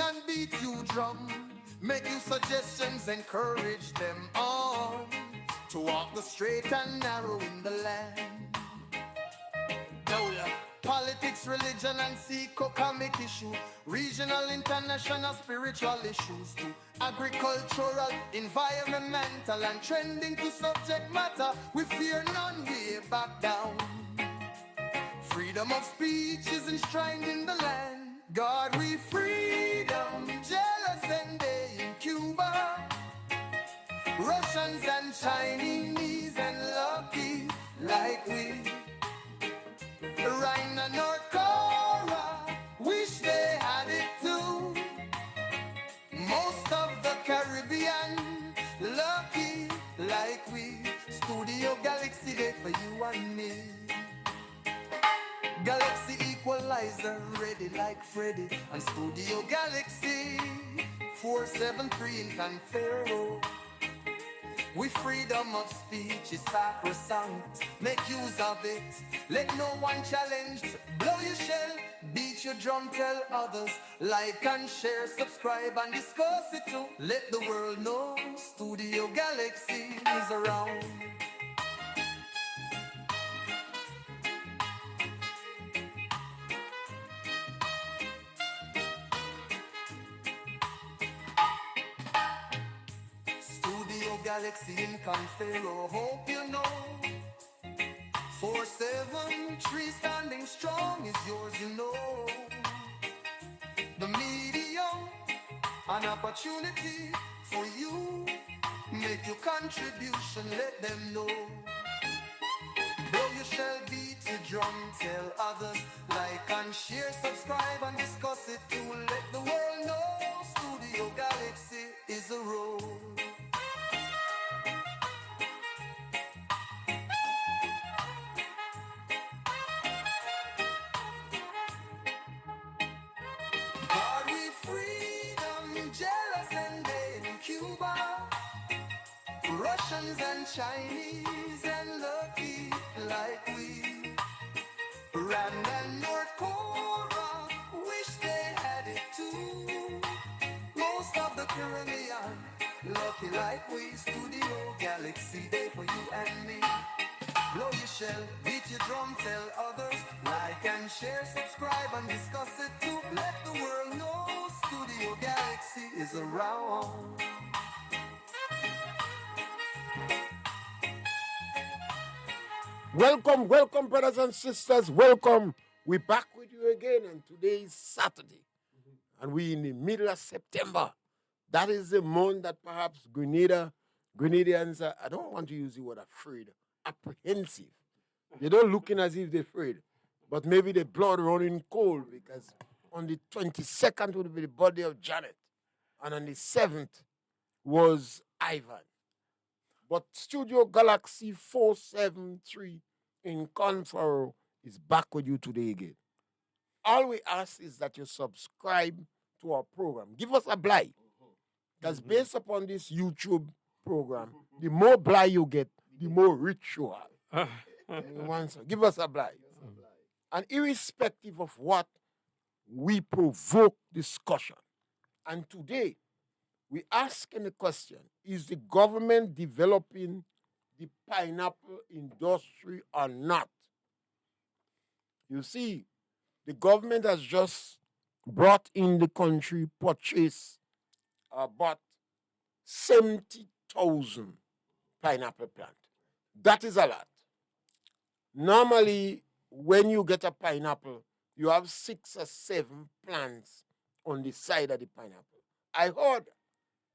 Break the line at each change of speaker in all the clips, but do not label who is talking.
and beat you drum. Make you suggestions, encourage them on to walk the straight and narrow in the land. Now, politics, religion, and economic issue, regional, international, spiritual issues too, agricultural, environmental, and trending to subject matter. We fear none, we back down. Freedom of speech is enshrined in the land. God, we freedom, jealous and they in Cuba, Russians and Chinese and lucky like we. Right now, North Korea, wish they had it too. Most of the Caribbean, lucky like we. Studio Galaxy Day for you and me. Galaxy Equalizer, ready like Freddy. And Studio Galaxy 473 in Canfero. We freedom of speech is sacrosanct. Make use of it. Let no one challenge. Blow your shell, beat your drum, tell others. Like and share, subscribe and discuss it too. Let the world know Studio Galaxy is around. Studio Galaxy in Confero, hope you know. 473 standing strong is yours, you know. The medium, an opportunity for you. Make your contribution, let them know. Blow your shell, beat your drum, tell others. Like and share, subscribe and discuss it too. Let the world know Studio Galaxy is a road. God, we freedom, jealous and they in Cuba, Russians and Chinese and lucky like we. Rand and North Korea, wish they had it too. Most of the Caribbean, lucky like we. Studio Galaxy Day for you and me. Blow your shell, beat your drum, tell others. Like and share, subscribe and discuss it too. Let the world know Studio Galaxy is around.
Welcome, brothers and sisters. Welcome. We're back with you again, and today is Saturday, and we're in the middle of September. That is the month that perhaps Grenadians are, I don't want to use the word afraid, apprehensive. They don't looking as if they're afraid, but maybe the blood running cold because on the 22nd would be the birthday of Janet, and on the 7th was Ivan. But Studio Galaxy 473 in Confaro is back with you today again. All we ask is that you subscribe to our program. Give us a blight. Because based upon this YouTube program, the more blight you get, the more rich you are. Give us a blight. And irrespective of what, we provoke discussion. And today, we asking the question, is the government developing the pineapple industry or not? You see, the government has just brought in the country, purchased about 70,000 pineapple plants. That is a lot. Normally, when you get a pineapple, you have 6 or 7 plants on the side of the pineapple. I heard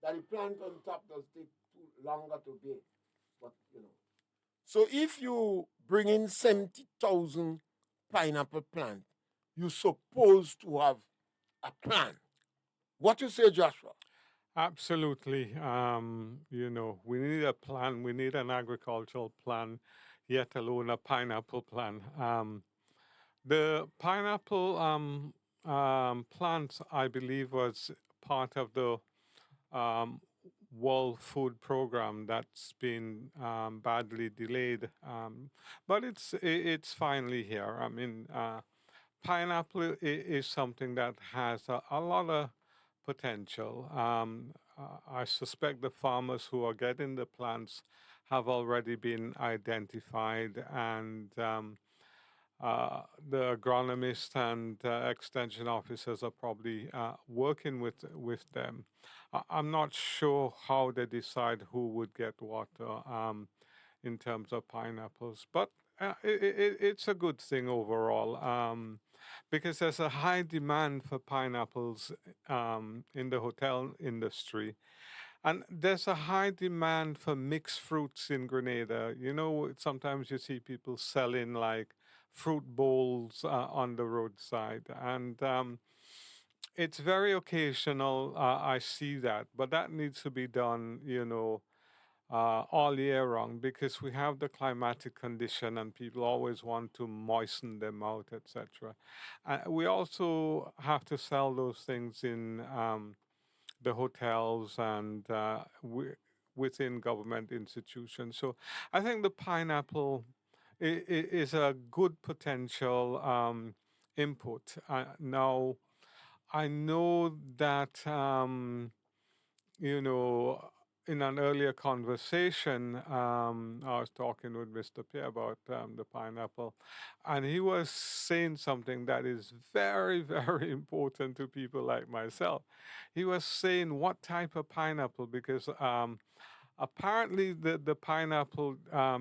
that the plant on top does take too longer to bear. But, So if you bring in 70,000 pineapple plant, you're supposed to have a plan. What you say, Joshua?
Absolutely. We need a plan. We need an agricultural plan, yet alone a pineapple plan. The pineapple plant, I believe, was part of the World Food Program that's been badly delayed, but it's finally here. I mean, pineapple is something that has a lot of potential. I suspect the farmers who are getting the plants have already been identified, and the agronomists and extension officers are probably working with them. I'm not sure how they decide who would get what in terms of pineapples, but it's a good thing overall because there's a high demand for pineapples in the hotel industry. And there's a high demand for mixed fruits in Grenada. You know, sometimes you see people selling like fruit bowls on the roadside. And it's very occasional, I see that. But that needs to be done, all year round because we have the climatic condition and people always want to moisten them out, etc. We also have to sell those things in the hotels and within government institutions. So I think the pineapple is a good potential input. Now, I know that, in an earlier conversation, I was talking with Mr. Pierre about the pineapple, and he was saying something that is very, very important to people like myself. He was saying what type of pineapple, because apparently the pineapple,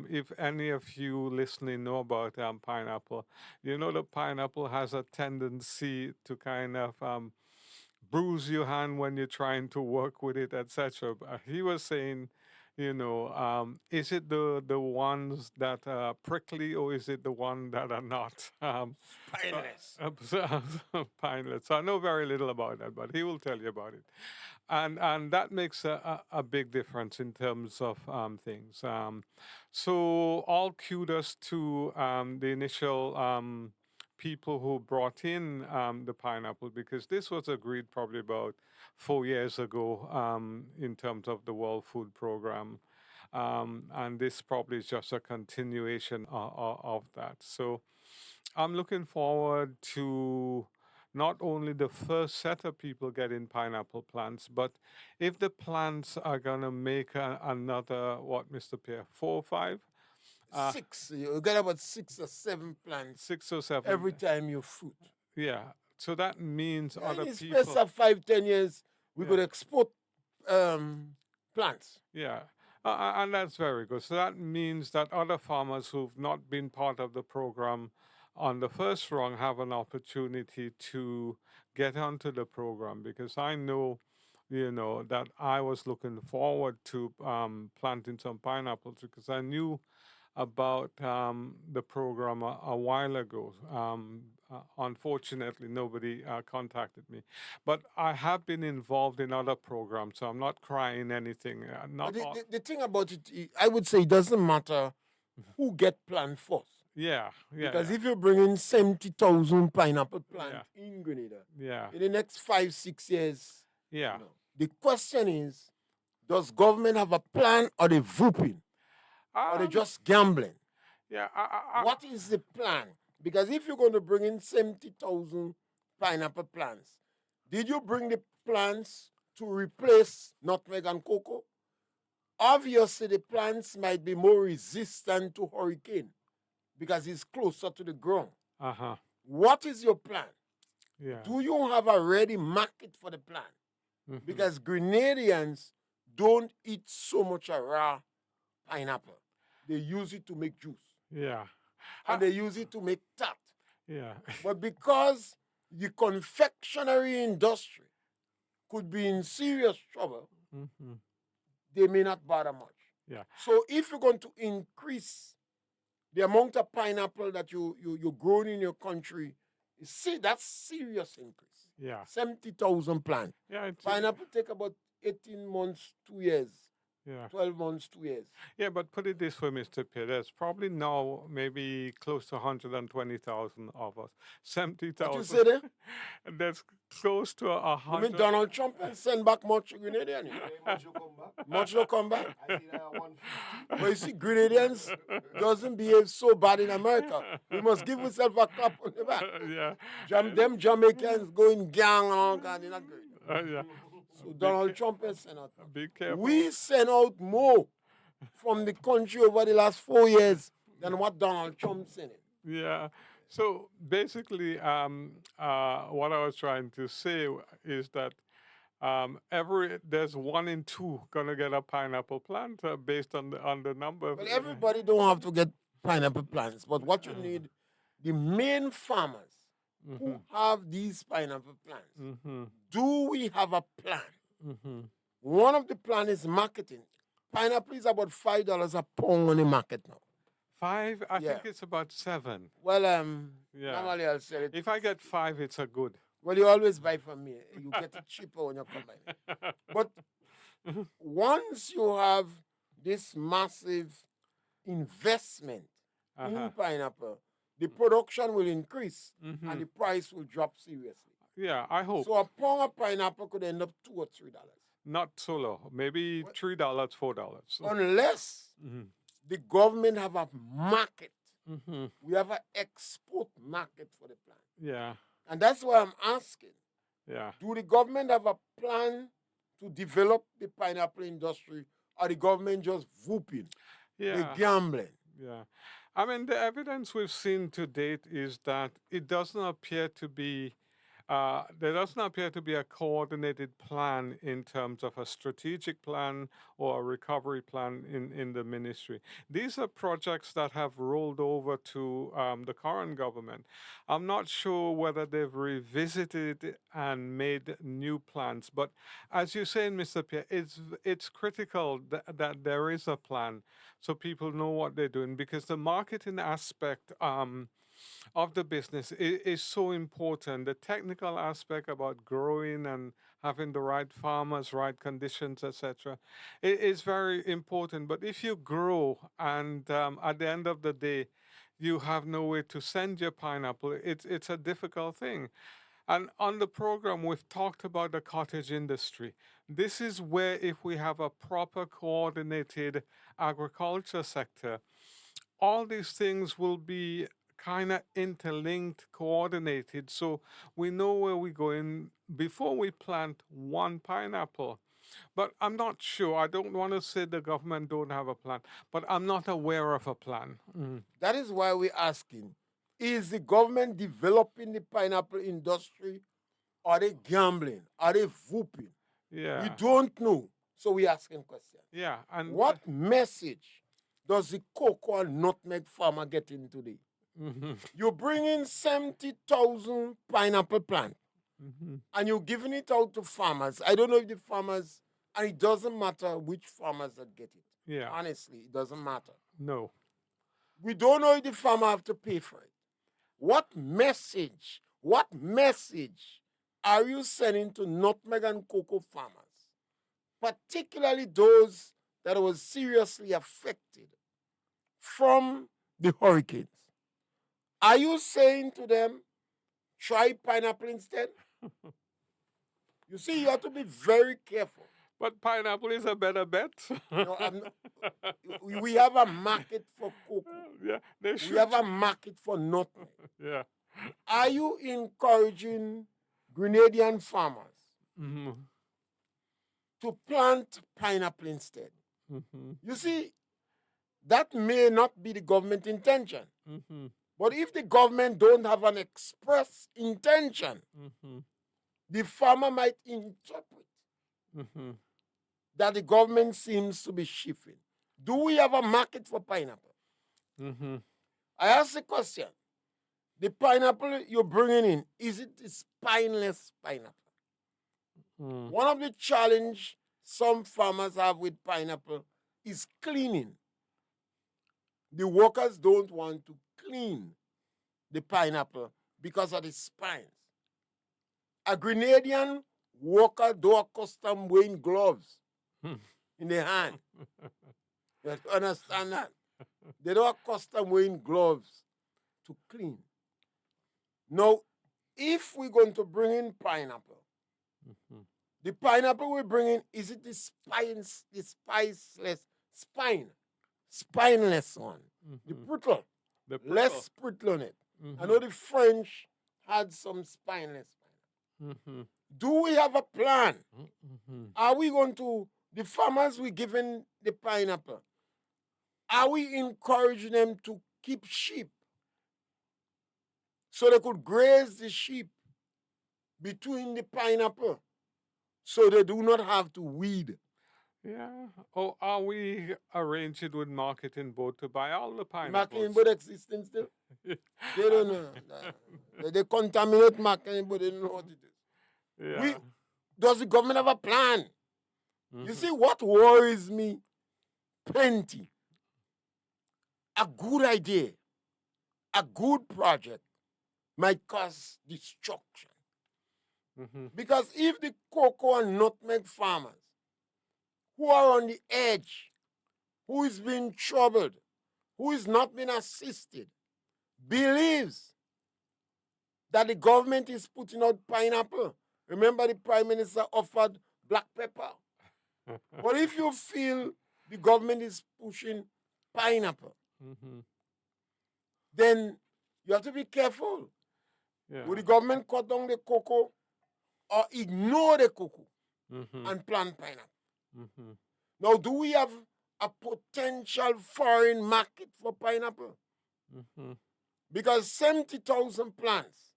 if any of you listening know about pineapple, you know the pineapple has a tendency to kind of bruise your hand when you're trying to work with it, etc. He was saying, is it the ones that are prickly or is it the one that are not?
Spineless.
Pineless. So I know very little about that, but he will tell you about it, and that makes a big difference in terms of things. So all kudos to the initial. People who brought in the pineapple because this was agreed probably about 4 years ago in terms of the World Food Program. And this probably is just a continuation of that. So I'm looking forward to not only the first set of people getting pineapple plants, but if the plants are going to make another, what, Mr. Pierre, 4 or 5?
Six. You get about 6 or 7 plants
6 or 7.
every time you fruit.
Yeah. So that means other
In the
people.
space of 5, 10 years, we could export plants.
Yeah. And that's very good. So that means that other farmers who've not been part of the program on the first rung have an opportunity to get onto the program because I know, that I was looking forward to planting some pineapples because I knew about the program a while ago. Unfortunately, nobody contacted me. But I have been involved in other programs, so I'm not crying anything.
But the thing about it, I would say it doesn't matter who get plant first.
Yeah.
Because
Yeah.
if you bring in 70,000 pineapple plants in Grenada,
Yeah.
in the next 5, 6 years,
Yeah.
the question is, does government have a plan or they vooping? Or they just gambling?
Yeah.
What is the plan? Because if you're going to bring in 70,000 pineapple plants, did you bring the plants to replace nutmeg and cocoa? Obviously, the plants might be more resistant to hurricane because it's closer to the ground.
Uh-huh.
What is your plan?
Yeah.
Do you have a ready market for the plant?
Mhm.
Because Grenadians don't eat so much a raw pineapple. They use it to make juice.
Yeah.
And they use it to make tart.
Yeah.
But because the confectionery industry could be in serious trouble,
Mhm.
they may not bother much.
Yeah.
So if you're going to increase the amount of pineapple that you're growing in your country, see, that's serious increase.
Yeah.
70,000 plants.
Yeah.
Pineapple take about 18 months, 2 years.
Yeah.
12 months, 2 years.
Yeah, but put it this way, Mr. Pierre, there's probably now maybe close to 120,000 of us.
What you
70,000.
say there?
And that's close to
You mean
100.
Donald Trump will send back much Grenadian? Much will come back. But you see, Grenadians doesn't behave so bad in America. We must give ourselves a clap on the back.
Yeah.
Them Jamaicans going gang and all that, they're not great.
Yeah.
So
Be,
Donald
ca-
Trump has sent out more.
be careful.
We sent out more from the country over the last 4 years than what Donald Trump sent in.
Yeah. So basically, what I was trying to say is that there's 1 in 2 gonna get a pineapple plant based on the number.
Well, everybody don't have to get pineapple plants, but what you need, the main farmers who have these pineapple plants,
Mm-hmm.
do we have a plan?
Mm-hmm.
One of the plan is marketing. Pineapple is about $5 a pound on the market now.
5, I
Yeah.
think it's about 7.
Well,
Yeah.
normally I'll sell it.
If I get 5, it's a good.
Well, you always buy from me. You get it cheaper when you come by. But once you have this massive investment
Uh-huh.
in pineapple, the production will increase
Mhm.
and the price will drop seriously.
Yeah, I hope.
So a pound of pineapple could end up $2 or $3.
Not so low. Maybe
What?
$3, $4.
Unless
Mm-hmm.
the government have a market.
Mm-hmm.
We have an export market for the plant.
Yeah.
And that's why I'm asking,
Yeah.
do the government have a plan to develop the pineapple industry, or the government just whooping,
Yeah.
they gambling?
Yeah. I mean, the evidence we've seen to date is that it doesn't appear to be, there doesn't appear to be a coordinated plan in terms of a strategic plan or a recovery plan in the ministry. These are projects that have rolled over to the current government. I'm not sure whether they've revisited it and made new plans, but as you say, Mr. Pierre, it's critical that there is a plan so people know what they're doing because the marketing aspect of the business is so important. The technical aspect about growing and having the right farmers, right conditions, etc., is very important. But if you grow and at the end of the day, you have no way to send your pineapple, it's a difficult thing. And on the program, we've talked about the cottage industry. This is where, if we have a proper coordinated agriculture sector, all these things will be kind of interlinked, coordinated, so we know where we're going before we plant one pineapple. But I'm not sure. I don't want to say the government don't have a plan, but I'm not aware of a plan.
That is why we're asking, is the government developing the pineapple industry? Are they gambling? Are they whooping?
Yeah.
We don't know. So we're asking questions.
Yeah. And
What message does the cocoa and nutmeg farmer get in today?
Mhm.
You bring in 70,000 pineapple plant
Mhm.
and you're giving it out to farmers. I don't know if the farmers, and it doesn't matter which farmers that get it.
Yeah.
Honestly, it doesn't matter.
No.
We don't know if the farmer have to pay for it. What message are you sending to nutmeg and cocoa farmers, particularly those that were seriously affected from the hurricanes? Are you saying to them, try pineapple instead? You see, you have to be very careful.
But pineapple is a better bet.
No, we have a market for cocoa.
Yeah, they
We
should.
have a market for nutmeg.
Yeah.
Are you encouraging Grenadian farmers
Mhm.
to plant pineapple instead?
Mhm.
You see, that may not be the government intention.
Mhm.
But if the government don't have an express intention,
Mhm.
the farmer might interpret
Mhm.
that the government seems to be shifting. Do we have a market for pineapple?
Mhm.
I ask the question. The pineapple you're bringing in, is it a spineless pineapple?
Mm.
One of the challenge some farmers have with pineapple is cleaning. The workers don't want to clean the pineapple because of the spines. A Grenadian worker don't accustomed wearing gloves in their hand. You understand that? They don't accustomed wearing gloves to clean. Now, if we're going to bring in pineapple,
Mhm.
the pineapple we bring in, is it the spineless one? The
Mhm.
brittle,
The
less
prickle.
brittle on it. I
Mhm.
know the French had some spineless pineapple.
Mm-hmm.
Do we have a plan?
Mm-hmm.
Are we going to, the farmers we giving the pineapple, are we encouraging them to keep sheep so they could graze the sheep between the pineapple so they do not have to weed?
Yeah. Or are we arranging with marketing board to buy all the
Marketing
pineapples?
board existing still? They don't know. They contaminate marketing board, they don't know what it is.
Yeah.
Does the government have a plan? You
Mm-hmm.
see, what worries me plenty, a good idea, a good project might cause destruction.
Mm-hmm.
Because if the cocoa and nutmeg farmers who are on the edge, who is being troubled, who is not being assisted, believes that the government is putting out pineapple. Remember, the Prime Minister offered black pepper. But if you feel the government is pushing pineapple,
Mm-hmm.
then you have to be careful.
Yeah.
Will the government cut down the cocoa or ignore the cocoa
Mm-hmm.
and plant pineapple?
Mm-hmm.
Now, do we have a potential foreign market for pineapple?
Mm-hmm.
Because 70,000 plants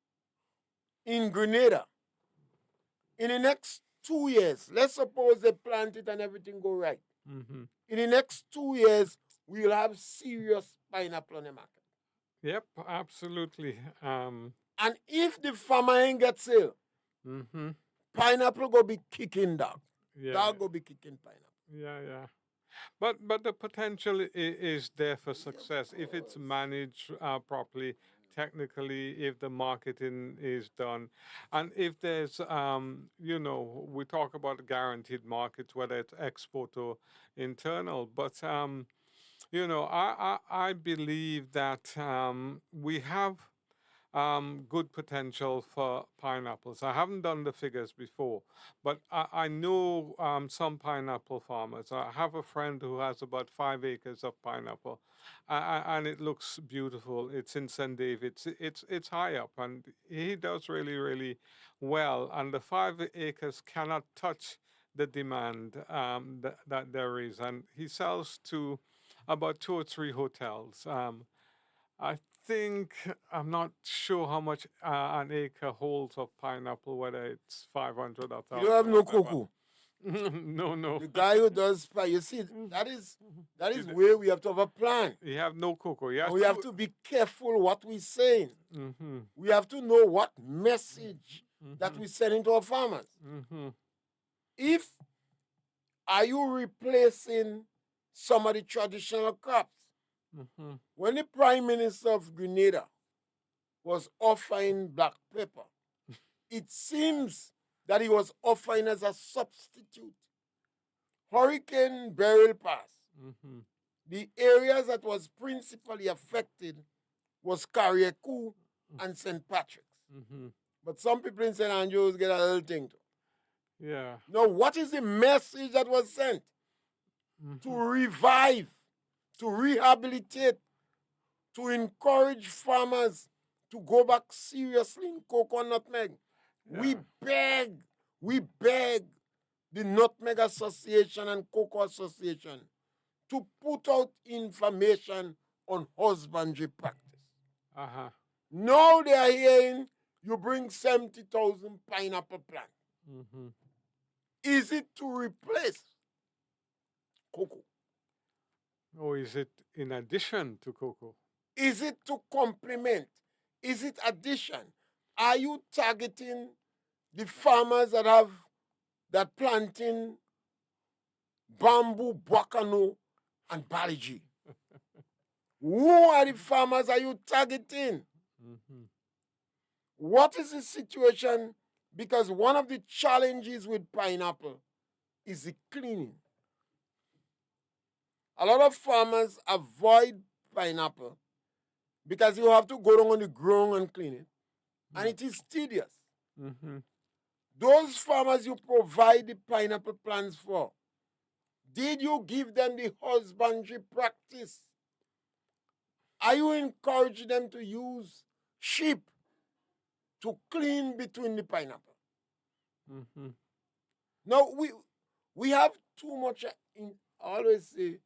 in Grenada in the next 2 years, let's suppose they plant it and everything go right.
Mm-hmm.
In the next 2 years, we'll have serious pineapple on the market.
Yep, absolutely.
And if the farmer ain't get sale,
Mm-hmm.
pineapple go be kicking dog.
Yeah.
Dog go be kicking pineapple.
Yeah, yeah. But the potential is there for success if it's managed properly, technically, if the marketing is done, and if there's we talk about guaranteed markets, whether it's export or internal, but I believe that we have good potential for pineapples. I haven't done the figures before, but I know some pineapple farmers. I have a friend who has about 5 acres of pineapple, and it looks beautiful. It's in St. David's. It's high up, and he does really really well. And the 5 acres cannot touch the demand that there is, and he sells to about 2 or 3 hotels. I think I'm not sure how much an acre holds of pineapple, whether it's 500 or
You don't
1,000
have
or
no
whatever.
cocoa.
No, no.
The guy who does pie, you see, that is where we have to have a plan.
You have no cocoa.
And we have to be careful what we're saying.
Mm-hmm.
We have to know what message that
Mm-hmm.
we sending to our farmers.
Mm-hmm.
If are you replacing some of the traditional crops?
Mm-hmm.
When the Prime Minister of Grenada was offering black pepper, it seems that he was offering as a substitute. Hurricane Beryl passed.
Mm-hmm.
The areas that was principally affected was Carriacou and St. Patrick's.
Mm-hmm.
But some people in St. Andrews get a little thing too.
Yeah.
Now, what is the message that was sent?
Mm-hmm.
To revive, to rehabilitate, to encourage farmers to go back seriously in cocoa and nutmeg.
Yeah.
We beg the Nutmeg Association and Cocoa Association to put out information on husbandry practice.
Uh-huh.
Now they are hearing you bring 70,000 pineapple plants.
Mm-hmm.
Is it to replace cocoa?
Or is it in addition to cocoa?
Is it to complement? Is it addition? Are you targeting the farmers that planting bamboo, bacano, and baliji? Who are the farmers are you targeting?
Mm-hmm.
What is the situation? Because one of the challenges with pineapple is the cleaning. A lot of farmers avoid pineapple because you have to go down on the ground and clean it. And it is tedious.
Mm-hmm.
Those farmers you provide the pineapple plants for, did you give them the husbandry practice? Are you encouraging them to use sheep to clean between the pineapple?
Mm-hmm.
Now we have too much I always say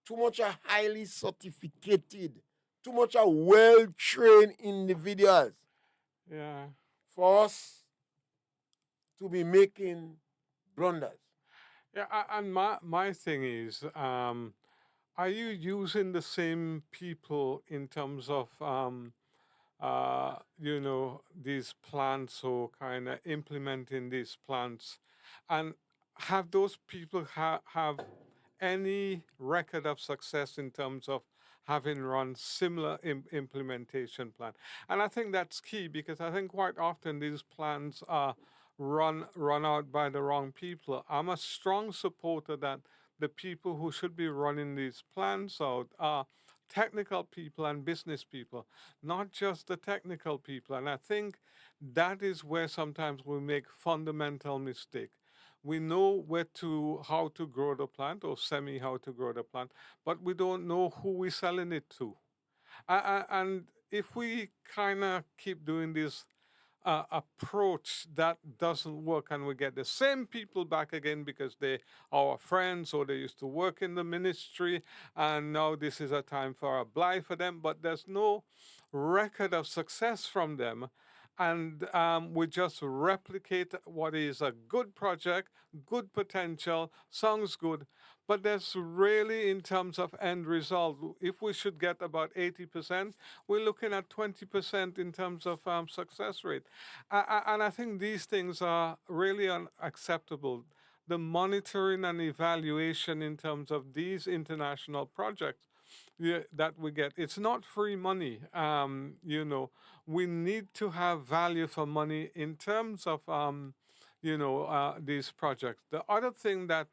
too much highly certificated, too much well trained individuals
Yeah.
for us to be making blunders.
Yeah. And my thing is, are you using the same people in terms of these plans or kind of implementing these plans, and have those people have any record of success in terms of having run similar implementation plan? And I think that's key, because I think quite often these plans are run out by the wrong people. I'm a strong supporter that the people who should be running these plans out are technical people and business people, not just the technical people. And I think that is where sometimes we make fundamental mistake. We know how to grow the plant, or semi how to grow the plant, but we don't know who we're selling it to. And if we kind of keep doing this approach that doesn't work, and we get the same people back again because they are our friends or they used to work in the ministry, and now this is a time for a blight for them, but there's no record of success from them. And we just replicate what is a good project, good potential, sounds good, but there's really, in terms of end result, if we should get about 80%, we're looking at 20% in terms of success rate. And I think these things are really unacceptable. The monitoring and evaluation in terms of these international projects, yeah, that we get, it's not free money. We need to have value for money in terms of these projects. The other thing that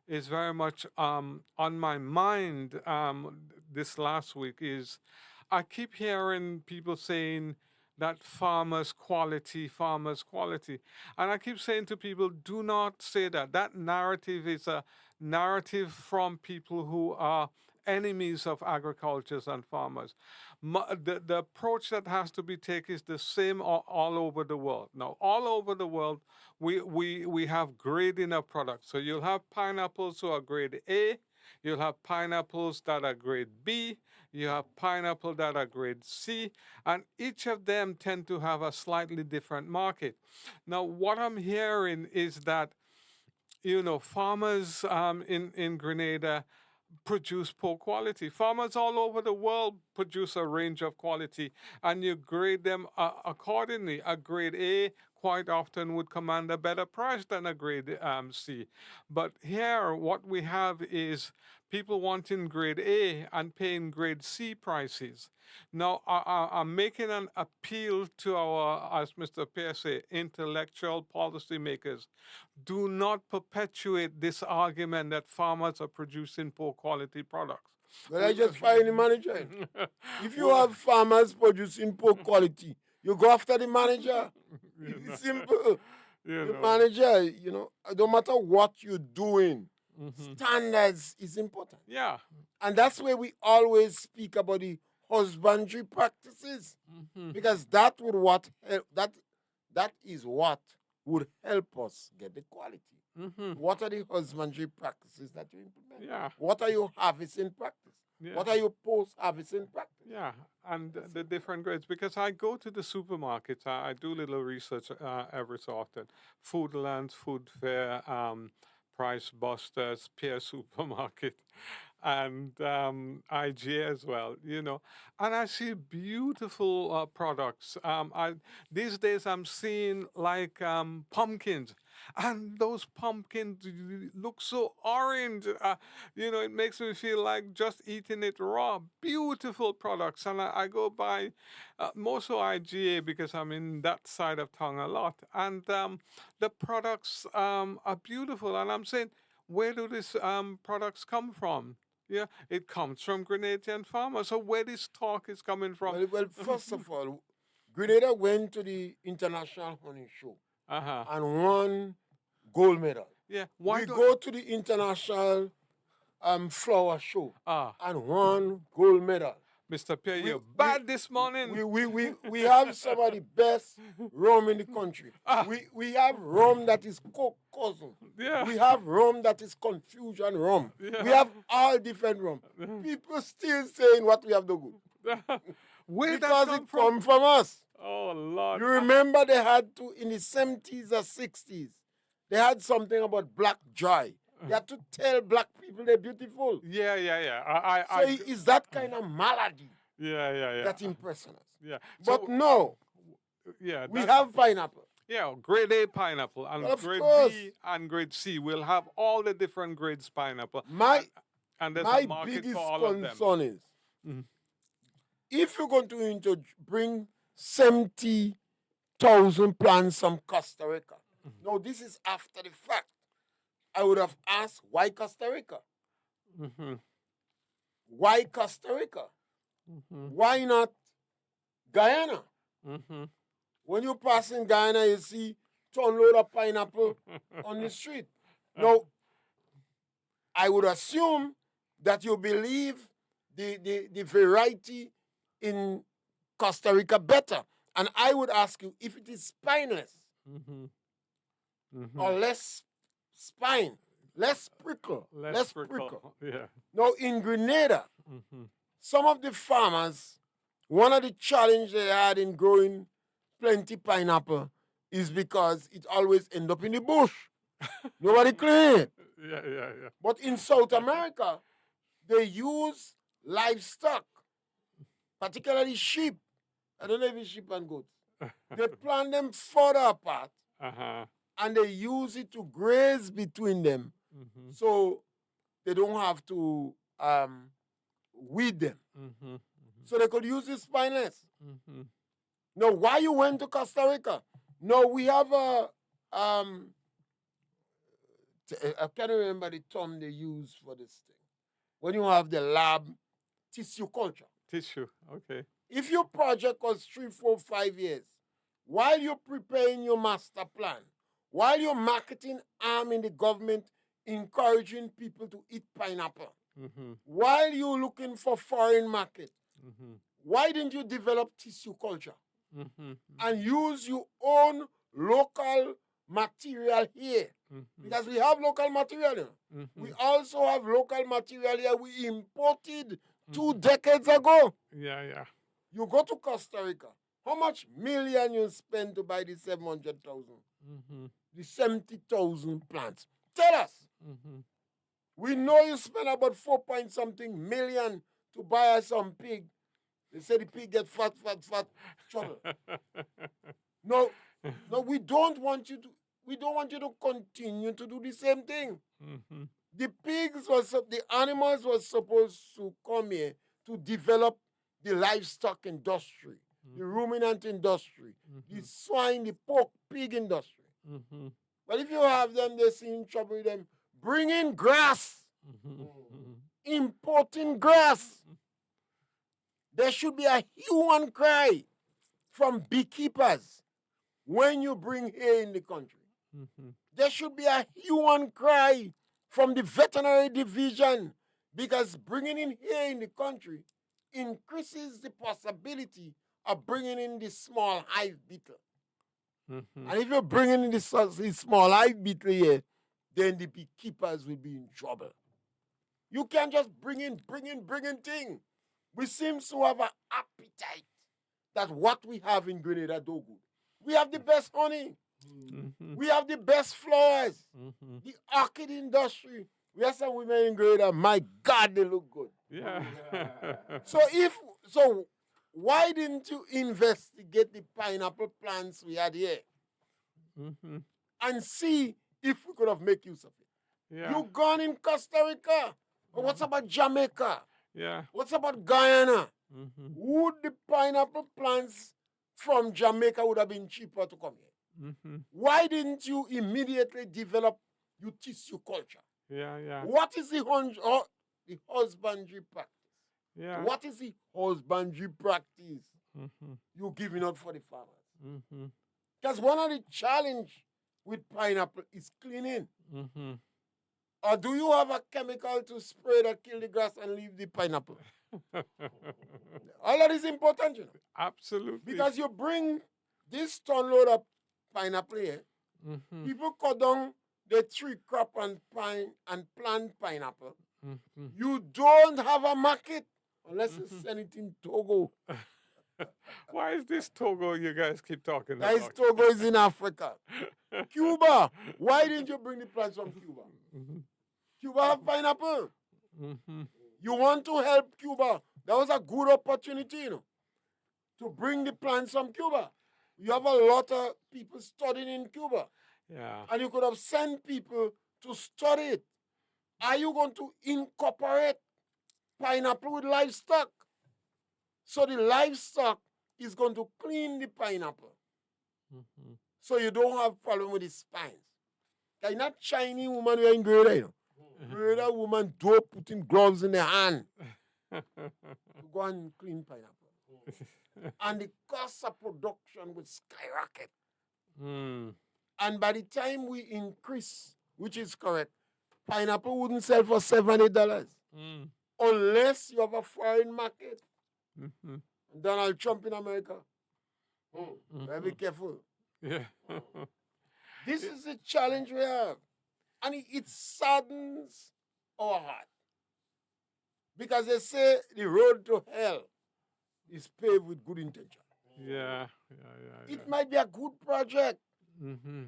is very much on my mind this last week is, I keep hearing people saying that farmers quality. And I keep saying to people, do not say that. That narrative is a narrative from people who are enemies of agriculture and farmers. The approach that has to be taken is the same all over the world. Now, all over the world, we have grading of products. So you'll have pineapples who are grade A, you'll have pineapples that are grade B, you have pineapple that are grade C, and each of them tend to have a slightly different market. Now, what I'm hearing is that farmers in Grenada produce poor quality. Farmers all over the world produce a range of quality, and you grade them accordingly. A grade A quite often would command a better price than a grade C. But here, what we have is people wanting grade A and paying grade C prices. Now, I'm making an appeal to our, as Mr. Pierce said, intellectual policymakers. Do not perpetuate this argument that farmers are producing poor quality products.
Well, I just find the manager. If you
Well,
have farmers producing poor quality, you go after the manager.
you know,
It's simple.
you
The
know.
manager, no matter what you're doing,
Hmm.
standards is important.
Yeah.
And that's where we always speak about the husbandry practices.
Hmm.
Because that is what would help us get the quality.
Hmm.
What are the husbandry practices that you implement?
Yeah.
What are your harvesting practice?
Yeah.
What are your post harvesting practice?
Yeah, and the different grades. Because I go to the supermarkets, I do little research every so often. Foodlands, Food Fair, Price Busters, Peer Supermarket, and IGA as well. And I see beautiful products. These days I'm seeing like pumpkins, and those pumpkins look so orange. It makes me feel like just eating it raw. Beautiful products. And I go by more so IGA because I'm in that side of town a lot. And the products are beautiful. And I'm saying, where do these products come from? Yeah, it comes from Grenadian farmers. So where this talk is coming from?
Well, first of all, Grenada went to the International Honey Show
Uh-huh.
and won gold medal.
Yeah. Why
We
don't?
go to the International Flower Show
Ah,
and won gold medal.
Mr. Pierre,
We-
you're
we-
bad this morning.
We have some of the best rum in the country.
Ah.
We have rum that is cousin.
Yeah.
We have rum that is confusion rum.
Yeah.
We have all different rum. People still saying what we have no good.
Where
Because
that
it come from us.
Oh, Lord.
You remember they had to, in the 70s or 60s, they had something about black joy. They had to tell black people they're beautiful.
Yeah, yeah, yeah.
So it's that kind of malady
yeah, yeah, yeah.
that impresses us.
Yeah.
But
So,
no,
yeah,
we
that's-
have pineapple.
Yeah, grade A pineapple and
Of
grade
course.
B and grade C. We'll have all the different grades pineapple.
My
And there's
my
a market
biggest
for all of them.
concern is
Mhm.
if you're going to bring 70,000 plants from Costa Rica. Now, this is after the fact. I would have asked, why Costa Rica?
Mhm.
Why Costa Rica?
Mhm.
Why not Guyana?
Mhm.
When you pass in Guyana, you see ton load of pineapple on the street. Now, I would assume that you believe the variety in Costa Rica better. And I would ask you if it is spineless
Mhm. Mhm.
or less spine, less prickle,
Less
prickle.
prickle. Yeah.
Now, in Grenada,
Mhm.
some of the farmers, one of the challenges they had in growing plenty pineapple is because it always end up in the bush. Nobody clean it.
Yeah, yeah, yeah.
But in South America, they use livestock, particularly sheep. I don't know if it's sheep and goats. They plant them further apart
Uh-huh.
and they use it to graze between them
Mhm.
so they don't have to weed them.
Mhm.
So they could use this spineless.
Mhm.
Now, why you went to Costa Rica? No, we have a I can't remember the term they use for this thing. When you have the lab tissue culture.
Tissue. Okay.
If your project was 3, 4, 5 years, while you're preparing your master plan, while you're marketing arm in the government, encouraging people to eat pineapple,
Mhm.
while you're looking for foreign market,
Mhm.
why didn't you develop tissue culture
Mhm.
and use your own local material here?
Mhm.
Because we have local material here.
Mhm.
We also have local material here we imported 2 decades ago.
Yeah, yeah.
You go to Costa Rica, how much million you spend to buy the 700,000?
Mhm.
The 70,000 plants? Tell us.
Mhm.
We know you spend about 4 point something million to buy us some pig. They say the pig get fat, trouble. No, we don't want you to continue to do the same thing.
Mhm.
The animals were supposed to come here to develop the livestock industry, the ruminant industry, the swine, the pork, pig industry.
Mhm.
But if you have them, they seem trouble with them. Bring in grass,
Mhm. Mhm.
importing grass. There should be a hue and cry from beekeepers when you bring here in the country.
Mhm.
There should be a hue and cry from the veterinary division because bringing in here in the country increases the possibility of bringing in the small hive beetle.
Mhm.
And if you're bringing in the small hive beetle here, then the beekeepers will be in trouble. You can't just bring in thing. We seem to have an appetite that what we have in Grenada do good. We have the best honey.
Mhm.
We have the best flowers.
Mhm.
The orchid industry. We have some women in Grenada. My God, they look good.
Yeah.
So why didn't you investigate the pineapple plants we had here
Mhm.
and see if we could have made use of it?
Yeah.
You gone in Costa Rica. But what's about Jamaica?
Yeah.
What's about Guyana?
Mhm.
Would the pineapple plants from Jamaica would have been cheaper to come here?
Mhm.
Why didn't you immediately develop your tissue culture?
Yeah, yeah.
What is the husbandry practice?
Yeah.
What is the husbandry practice
Mhm.
you're giving out for the farmers?
Mhm.
Because one of the challenge with pineapple is cleaning.
Mhm.
Or do you have a chemical to spray that kill the grass and leave the pineapple? All that is important, you know.
Absolutely.
Because you bring this ton load of pineapple here,
Mm-hmm.
people cut down the tree crop and pine and plant pineapple.
Mm-hmm.
You don't have a market unless you
Mm-hmm.
send it in Togo.
Why is this Togo you guys keep talking
Guys,
about?
Togo is in Africa. Cuba, why didn't you bring the plants from Cuba?
Mm-hmm.
Cuba have pineapple.
Mm-hmm.
You want to help Cuba. That was a good opportunity, you know, to bring the plants from Cuba. You have a lot of people studying in Cuba,
Yeah.
and you could have sent people to study it. Are you going to incorporate pineapple with livestock? So the livestock is going to clean the pineapple.
Mm-hmm.
So you don't have problem with the spines. Like not Chinese woman wearing Grenada, you know. Grenada woman do putting gloves in their hand to go and clean pineapple. And the cost of production will skyrocket.
Mm.
And by the time we increase, which is correct, pineapple wouldn't sell for $70
Mm.
unless you have a foreign market.
Mm-hmm.
Donald Trump in America. Better be
Mm-hmm.
careful.
Yeah.
This is the challenge we have. And it saddens our heart. Because they say the road to hell is paved with good intention.
Yeah. Yeah. Yeah.
It might be a good project,
Yeah. Mm-hmm.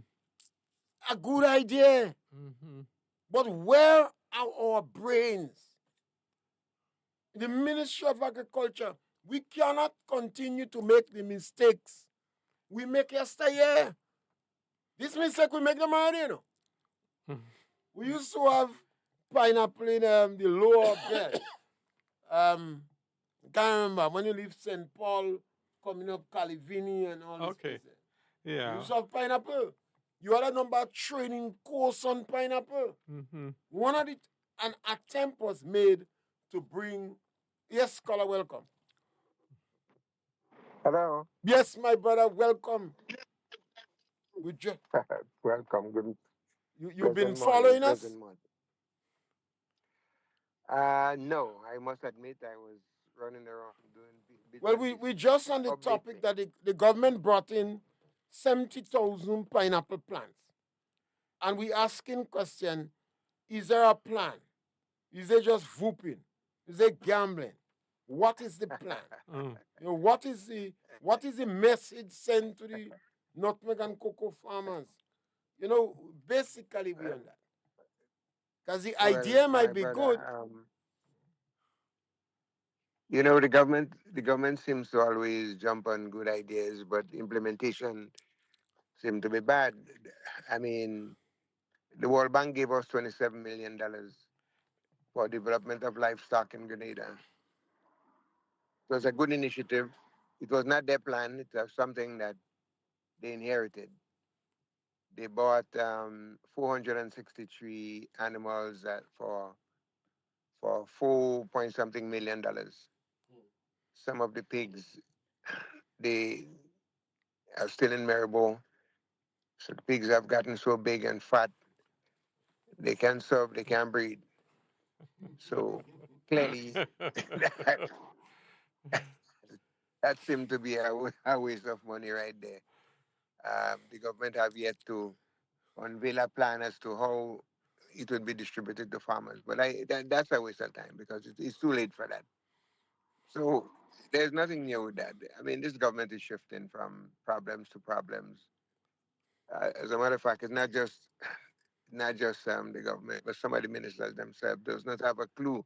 a good idea,
Mm-hmm.
but where are our brains? The Ministry of Agriculture, we cannot continue to make the mistakes we make yesterday. This mistake we make them already, you know. We used to have pineapple in the lower belt. I can't remember when you leave St. Paul, coming up Calivini and all these
Okay.
places. You
Yeah.
used to have pineapple. You had a number of training course on pineapple.
Mm-hmm.
One of the an attempt was made to bring. Yes, scholar, welcome.
Hello.
Yes, my brother, welcome.
Welcome. Good
You've been
pleasant morning.
following us.
Pleasant morning. No, I must admit I was running around doing bits
Well,
and
we
pieces.
just on the
Update
topic
me.
that the government brought in 70,000 pineapple plants. And we asking question, is there a plan? Is it just whooping? Is it gambling? What is the plan?
Mm.
You know, what is the message sent to the nutmeg and cocoa farmers? You know, basically we on that. Because the
Well,
idea
my
might be
brother,
good.
the government seems to always jump on good ideas, but implementation seem to be bad. I mean, the World Bank gave us $27 million for development of livestock in Grenada. It was a good initiative. It was not their plan. It was something that they inherited. They bought 463 animals for 4 point something $1 million. Some of the pigs they are still in Maribor. So the pigs have gotten so big and fat they can't serve, they can't breed. So clearly that, that seemed to be a waste of money right there. The government have yet to unveil a plan as to how it would be distributed to farmers. But that's a waste of time because it's too late for that. So there's nothing new with that. I mean, this government is shifting from problems to problems. As a matter of fact, it's not just the government, but some of the ministers themselves does not have a clue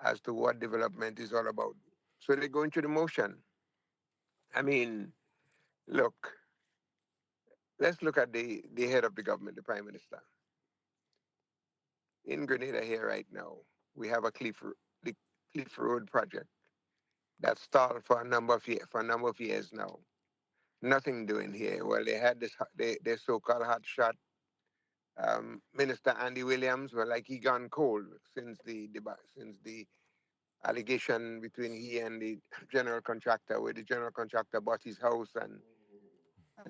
as to what development is all about. So they go into the motion. I mean, look, let's look at the head of the government, the prime minister. In Grenada here right now, we have the Cliff Road project that stalled for a number of years now. Nothing doing here. Well, they had their so-called hotshot Minister Andy Williams. Well, like he gone cold since the allegation between he and the general contractor, where the general contractor bought his house and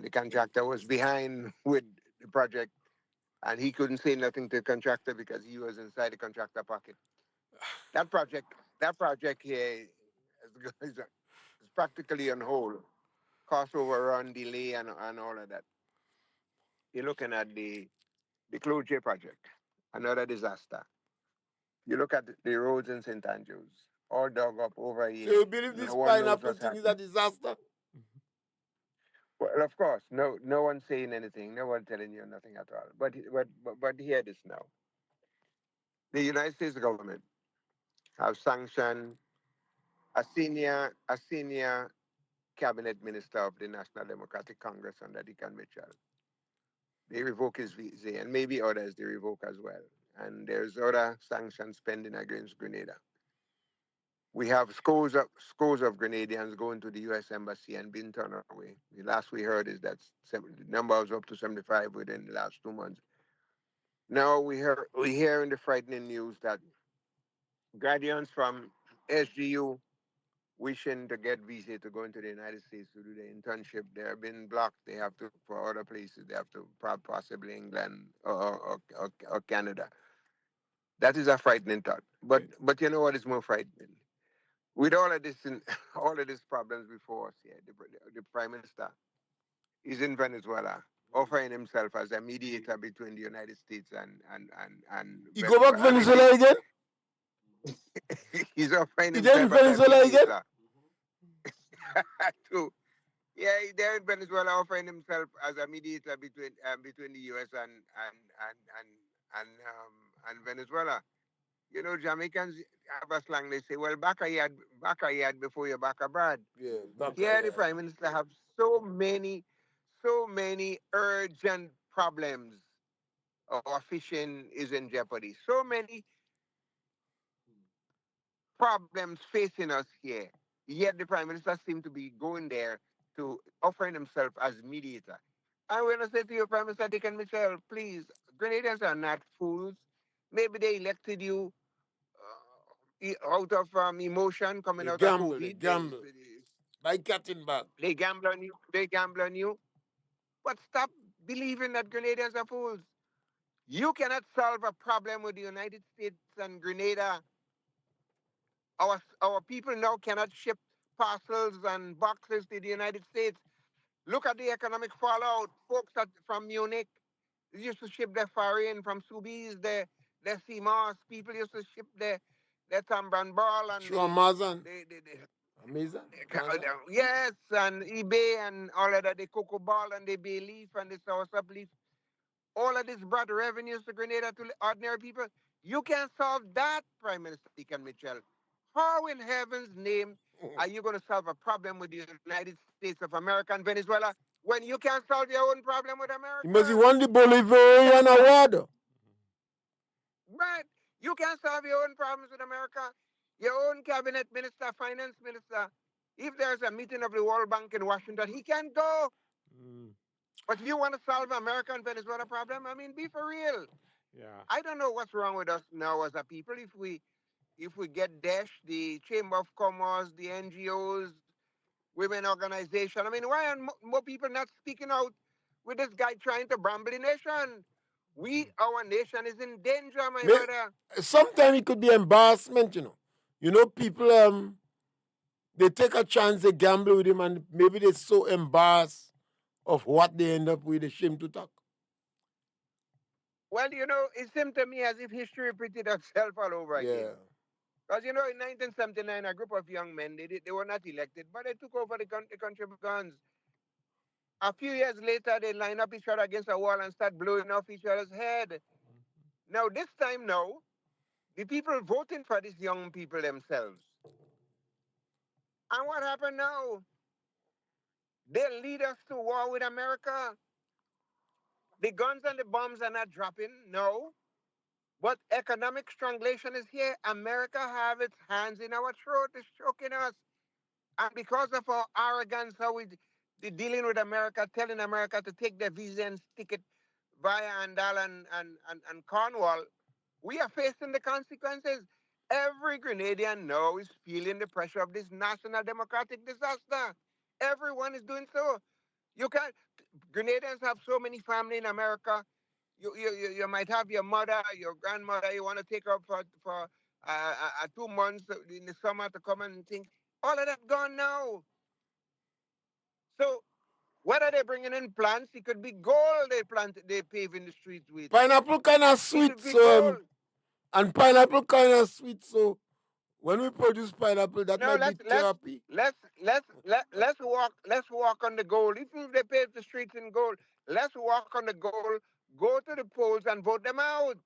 the contractor was behind with the project. and he couldn't say nothing to the contractor because he was inside the contractor pocket. That project, that project here is practically on hold. Cost overrun, delay, and all of that. You're looking at the Clojure project, another disaster. You look at the roads in St. Andrews, all dug up over a
So
year.
you believe
No
this
one knows
pineapple
what's
thing is a
happening.
disaster?
Well, of course, no one's saying anything. No one telling you nothing at all. But hear this now. The United States government have sanctioned a senior cabinet minister of the National Democratic Congress under Deacon Mitchell. They revoke his visa, and maybe others they revoke as well. And there's other sanctions pending against Grenada. We have scores of Grenadians going to the U.S. embassy and being turned away. The last we heard is that the number was up to 75 within the last 2 months. Now we hearing the frightening news that graduates from SGU wishing to get visa to go into the United States to do their internship, they have been blocked. They have to look for other places. They have to possibly England or Canada. That is a frightening thought. But you know what is more frightening? With all of this and all of these problems before us here, the prime minister is in Venezuela, offering himself as a mediator between the United States and
He go back
Venezuela. I mean,
Venezuela again?
he's offering
He there in
himself as a
Venezuela again?
mediator to yeah, there in Venezuela offering himself as a mediator between the U.S. and Venezuela. You know, Jamaicans have a slang. They say, "Well, back a yard before you back a brad."
Yeah, back
Here, the
yeah.
prime minister have so many urgent problems. Our fishing is in jeopardy. So many problems facing us here. Yet the prime minister seemed to be going there to offering himself as mediator. I want to say to you, Prime Minister Dick and Michelle, please, Grenadians are not fools. Maybe they elected you out of emotion coming out of
They
COVID.
gamble. By cutting back.
They gamble on you. They gamble on you. But stop believing that Grenadians are fools. You cannot solve a problem with the United States and Grenada. Our people now cannot ship parcels and boxes to the United States. Look at the economic fallout. Folks from Munich used to ship their farin from Soubise, their CMOS. People used to ship their Tambran ball and
Show Amazon.
the
Amazon. Amazon.
yes, and eBay and all of that, the cocoa ball and the bay leaf and the soursop leaf. All of this brought revenues to Grenada to ordinary people. You can't solve that, Prime Minister Deacon Mitchell. How in heaven's name are you going to solve a problem with the United States of America and Venezuela when you can't solve your own problem with
He must have
America?
won the
You can't
Bolivarian
solve,
Award.
right? You can't solve your own problems with America. Your own cabinet minister, finance minister. If there's a meeting of the World Bank in Washington, he can go.
Mm,
But you want to solve America and Venezuela problem? I mean, be for real.
yeah.
I don't know what's wrong with us now as a people. If we get DESH, the Chamber of Commerce, the NGOs, women organization. I mean, why are more people not speaking out with this guy trying to bramble the nation? Our nation is in danger, my brother.
Sometimes it could be embarrassment, you know. You know, people they take a chance, they gamble with him, and maybe they're so embarrassed of what they end up with, they shame to talk.
Well, it seemed to me as if history repeated itself all over
Yeah.
again. Because, in 1979, a group of young men, they were not elected, but they took over the country with guns. A few years later, they line up each other against a wall and start blowing off each other's head. Now, this time now, the people voting for these young people themselves. And what happened now? They lead us to war with America. The guns and the bombs are not dropping, no. But economic strangulation is here. America have its hands in our throat, it's choking us. And because of our arrogance, how we dealing with America, telling America to take their visa and stick it via Andal and Cornwall, we are facing the consequences. Every Grenadian now is feeling the pressure of this national democratic disaster. Everyone is doing so. You can't. Grenadians have so many family in America. You might have your mother, your grandmother. You want to take her for 2 months in the summer to come and think. All of that gone now. So what are they bringing in plants? It could be gold they pave in the streets with.
Pineapple kind of
It
sweet,
could be
so
gold.
and pineapple kind of sweet, so when we produce pineapple, that
No,
might be therapy.
let's walk on the gold. Even if they pave the streets in gold, let's walk on the gold, go to the polls and vote them out.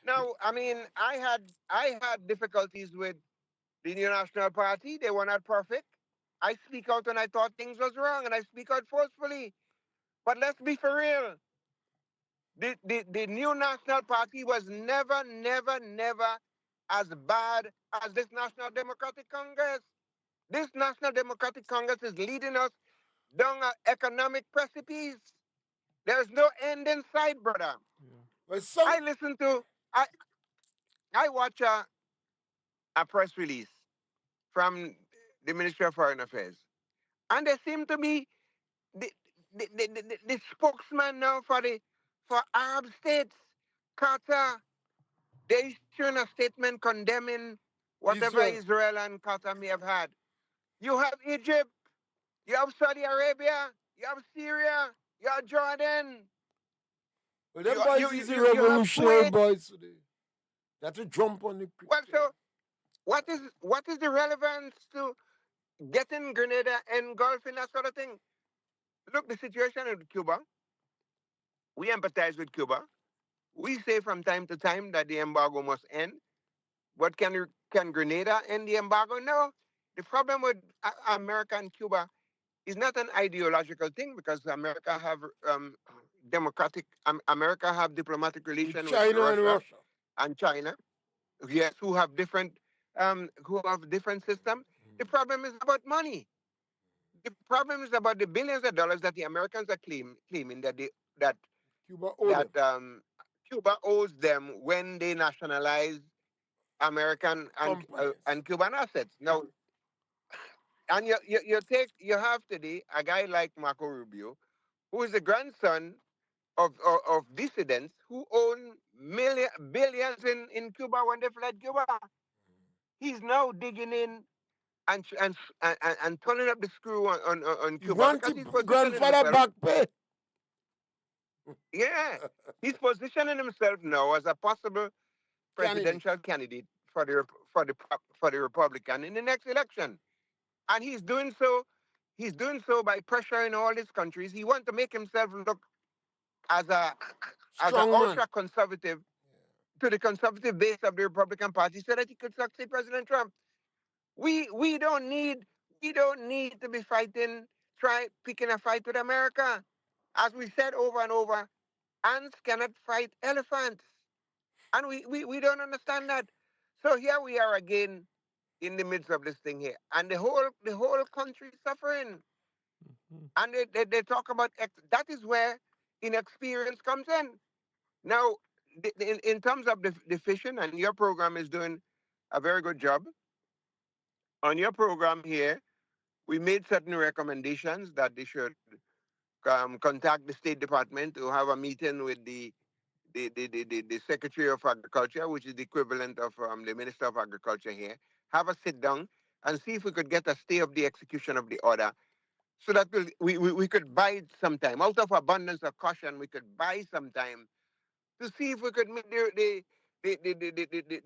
Now, I mean, I had difficulties with the New National Party. They were not perfect. I speak out when I thought things was wrong, and I speak out forcefully. But let's be for real. The New National Party was never, never, never as bad as this National Democratic Congress. This National Democratic Congress is leading us down an economic precipice. There's no end in sight, brother.
Yeah.
But some
I listen to, I, I watch a press release from the Ministry of Foreign Affairs, and they seem to be the, the spokesman now for Arab states. Qatar, they issuing a statement condemning whatever
Israel,
Israel and Qatar may have had. You have Egypt, you have Saudi Arabia, you have Syria, you have Jordan,
well, them boys is the
you have
revolutionary
Kuwait.
boys today. That to jump on the
Well,
Christian.
so what is the relevance to getting Grenada engulfed in that sort of thing? Look, the situation in Cuba, we empathize with Cuba. We say from time to time that the embargo must end. But can Grenada end the embargo? No. The problem with America and Cuba is not an ideological thing because America have diplomatic
With
relation with
China and
Russia
Russia.
and China. Yes, who have different system. The problem is about money. The problem is about the billions of dollars that the Americans are claiming that
Cuba owe them.
that Cuba owes them when they nationalize American
Companies.
and Cuban assets. Now, and you have today a guy like Marco Rubio, who is the grandson of dissidents who own billions in Cuba when they fled Cuba. He's now digging in and and turning up the screw on
He
Cuba
want
because
the
he's positioning
grandfather
himself.
back pay.
Yeah, he's positioning himself now as a possible
Candidate.
presidential candidate for the Republican in the next election. And he's doing so by pressuring all these countries. He wants to make himself look as a as an
Strong man.
ultra conservative to the conservative base of the Republican Party so that he could succeed President Trump. We don't need to be picking a fight with America. As we said over and over, ants cannot fight elephants. And we don't understand that. So here we are again in the midst of this thing here. And the whole country is suffering.
Mhm.
And they talk about that is where inexperience comes in. Now, in terms of the fishing, and your program is doing a very good job. On your program here, we made certain recommendations that they should contact the State Department to have a meeting with the Secretary of Agriculture, which is the equivalent of the Minister of Agriculture here, have a sit down and see if we could get a stay of the execution of the order so that we could buy some time. Out of abundance of caution, we could buy some time to see if we could meet the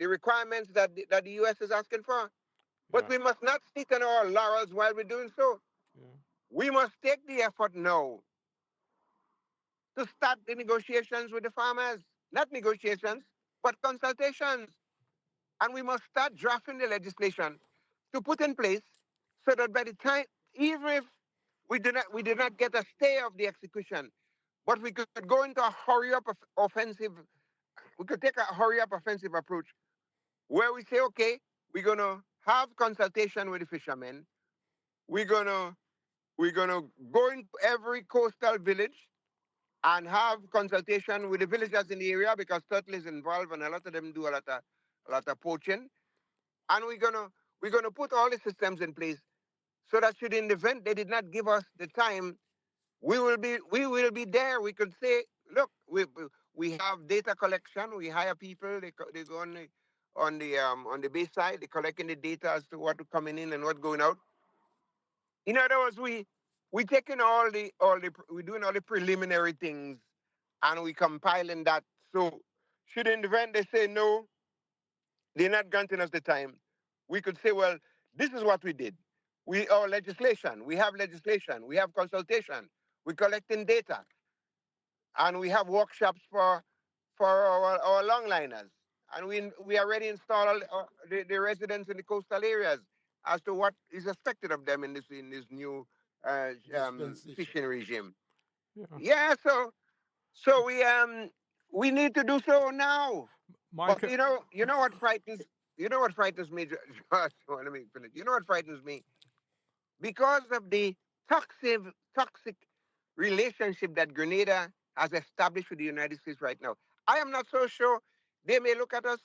requirements that the U.S. is asking for. But
Yeah.
we must not sit on our laurels while we're doing so.
Yeah.
We must take the effort now to start the negotiations with the farmers. Not negotiations, but consultations. And we must start drafting the legislation to put in place so that by the time, even if we do not get a stay of the execution, but we could go into a hurry up offensive. We could take a hurry up offensive approach where we say, okay, we're gonna have consultation with the fishermen. We're gonna we're gonna go into every coastal village and have consultation with the villagers in the area because turtle is involved and a lot of them do a lot of poaching. And we're gonna put all the systems in place so that should in the event they did not give us the time, we will be there. We could say look, we have data collection. We hire people. They go on the base side. They're collecting the data as to what coming in and what going out. In other words, we taking we doing all the preliminary things, and we compiling that. So should in the event they say no, they're not granting us the time, we could say, well, this is what we did. We have legislation, we have consultation, we're collecting data, and we have workshops for our longliners. And we already installed the residents in the coastal areas as to what is expected of them in this new
Dispensation.
fishing regime.
Yeah.
Yeah, so we need to do so now. But
Michael,
you know what frightens me, Josh. Let me finish. You know what frightens me? Because of the toxic relationship that Grenada has established with the United States right now. I am not so sure they may look at us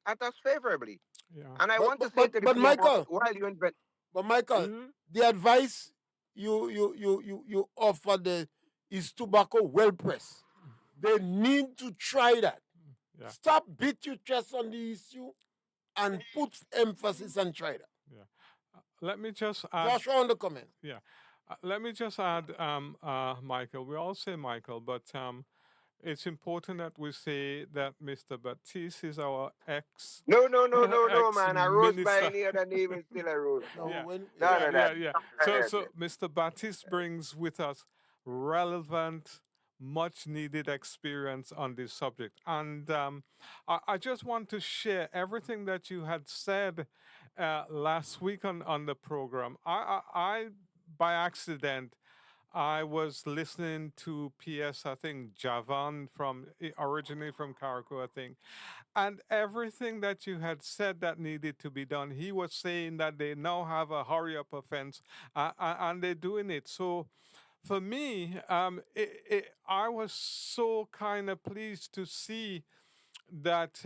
at us favorably.
yeah.
And I
But
want to
but
say
but
to the
but
PM,
Michael,
while you invent,
but Michael,
Mhm.
the advice you offer is tobacco well pressed. They need to try that.
Yeah.
Stop beat your chest on the issue and put emphasis and try that.
Yeah. Let me just add.
Joshua on the comment.
Yeah. Let me just add, Michael. We all say Michael, but it's important that we say that Mr. Baptiste is our ex
No, no, no, no, no,
ex
man. I rose by
minister.
any other name is still a rose,
No,
man.
Yeah,
when
None
yeah,
of that.
yeah.
None
So,
of
so
that.
Mr. Baptiste brings with us relevant, much needed experience on this subject. And I just want to share everything that you had said last week on the program. By accident, I was listening to PS, I think Javan originally from Carriacou, I think, and everything that you had said that needed to be done, he was saying that they now have a hurry up offense, and they're doing it. So for me, I was so kind of pleased to see that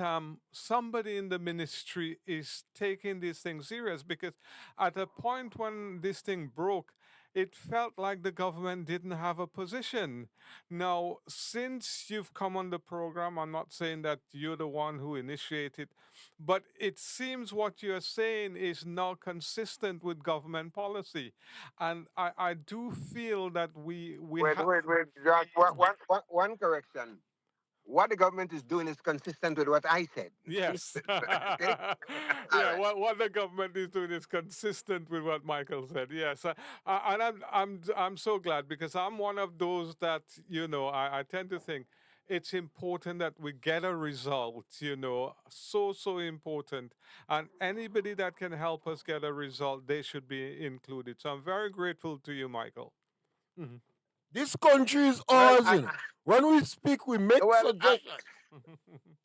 somebody in the ministry is taking this thing serious, because at a point when this thing broke, it felt like the government didn't have a position. Now, since you've come on the program, I'm not saying that you're the one who initiated, but it seems what you're saying is now consistent with government policy. And I do feel that we
Wait,
have.
wait, wait, Josh. One correction. What the government is doing is consistent with what I said.
Yes.
Okay? All
Yeah,
right.
what the government is doing is consistent with what Michael said. Yes. And I'm so glad, because I'm one of those that, I tend to think it's important that we get a result, so important. And anybody that can help us get a result, they should be included. So I'm very grateful to you, Michael. Mhm.
this country is
Well,
ours, you know. When we speak, we make
well,
suggestions.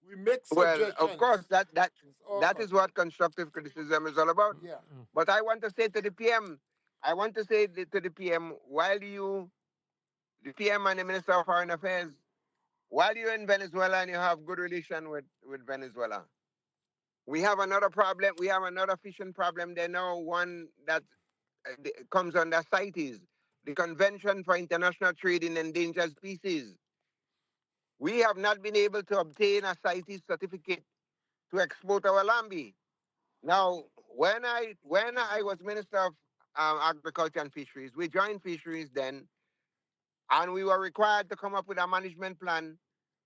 We make
of course,
suggestions. It's our
that is
country.
what constructive criticism is all about.
Yeah.
But I want to say to the PM, I want to say to the PM, the PM and the Minister of Foreign Affairs, while you're in Venezuela and you have good relation with Venezuela, we have another problem. We have another fishing problem there now, one that comes under CITES, the Convention for International Trade in Endangered Species. We have not been able to obtain a CITES certificate to export our lambi. Now, when I was Minister of Agriculture and Fisheries, we joined fisheries then, and we were required to come up with a management plan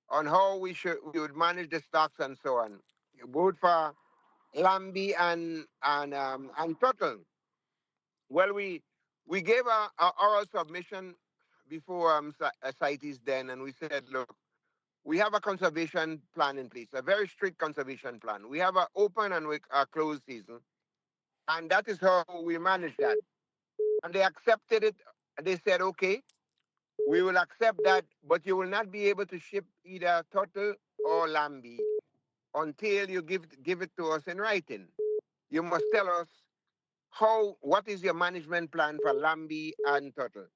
on how we would manage the stocks and so on, both for lambi and turtle. Well, we gave a oral submission before CITES then, and we said, look, we have a conservation plan in place, a very strict conservation plan. We have an open and a closed season, and that is how we manage that. And they accepted it. They said, okay, we will accept that, but you will not be able to ship either turtle or lambi until you give it to us in writing. You must tell us what is your management plan for lambi and turtle.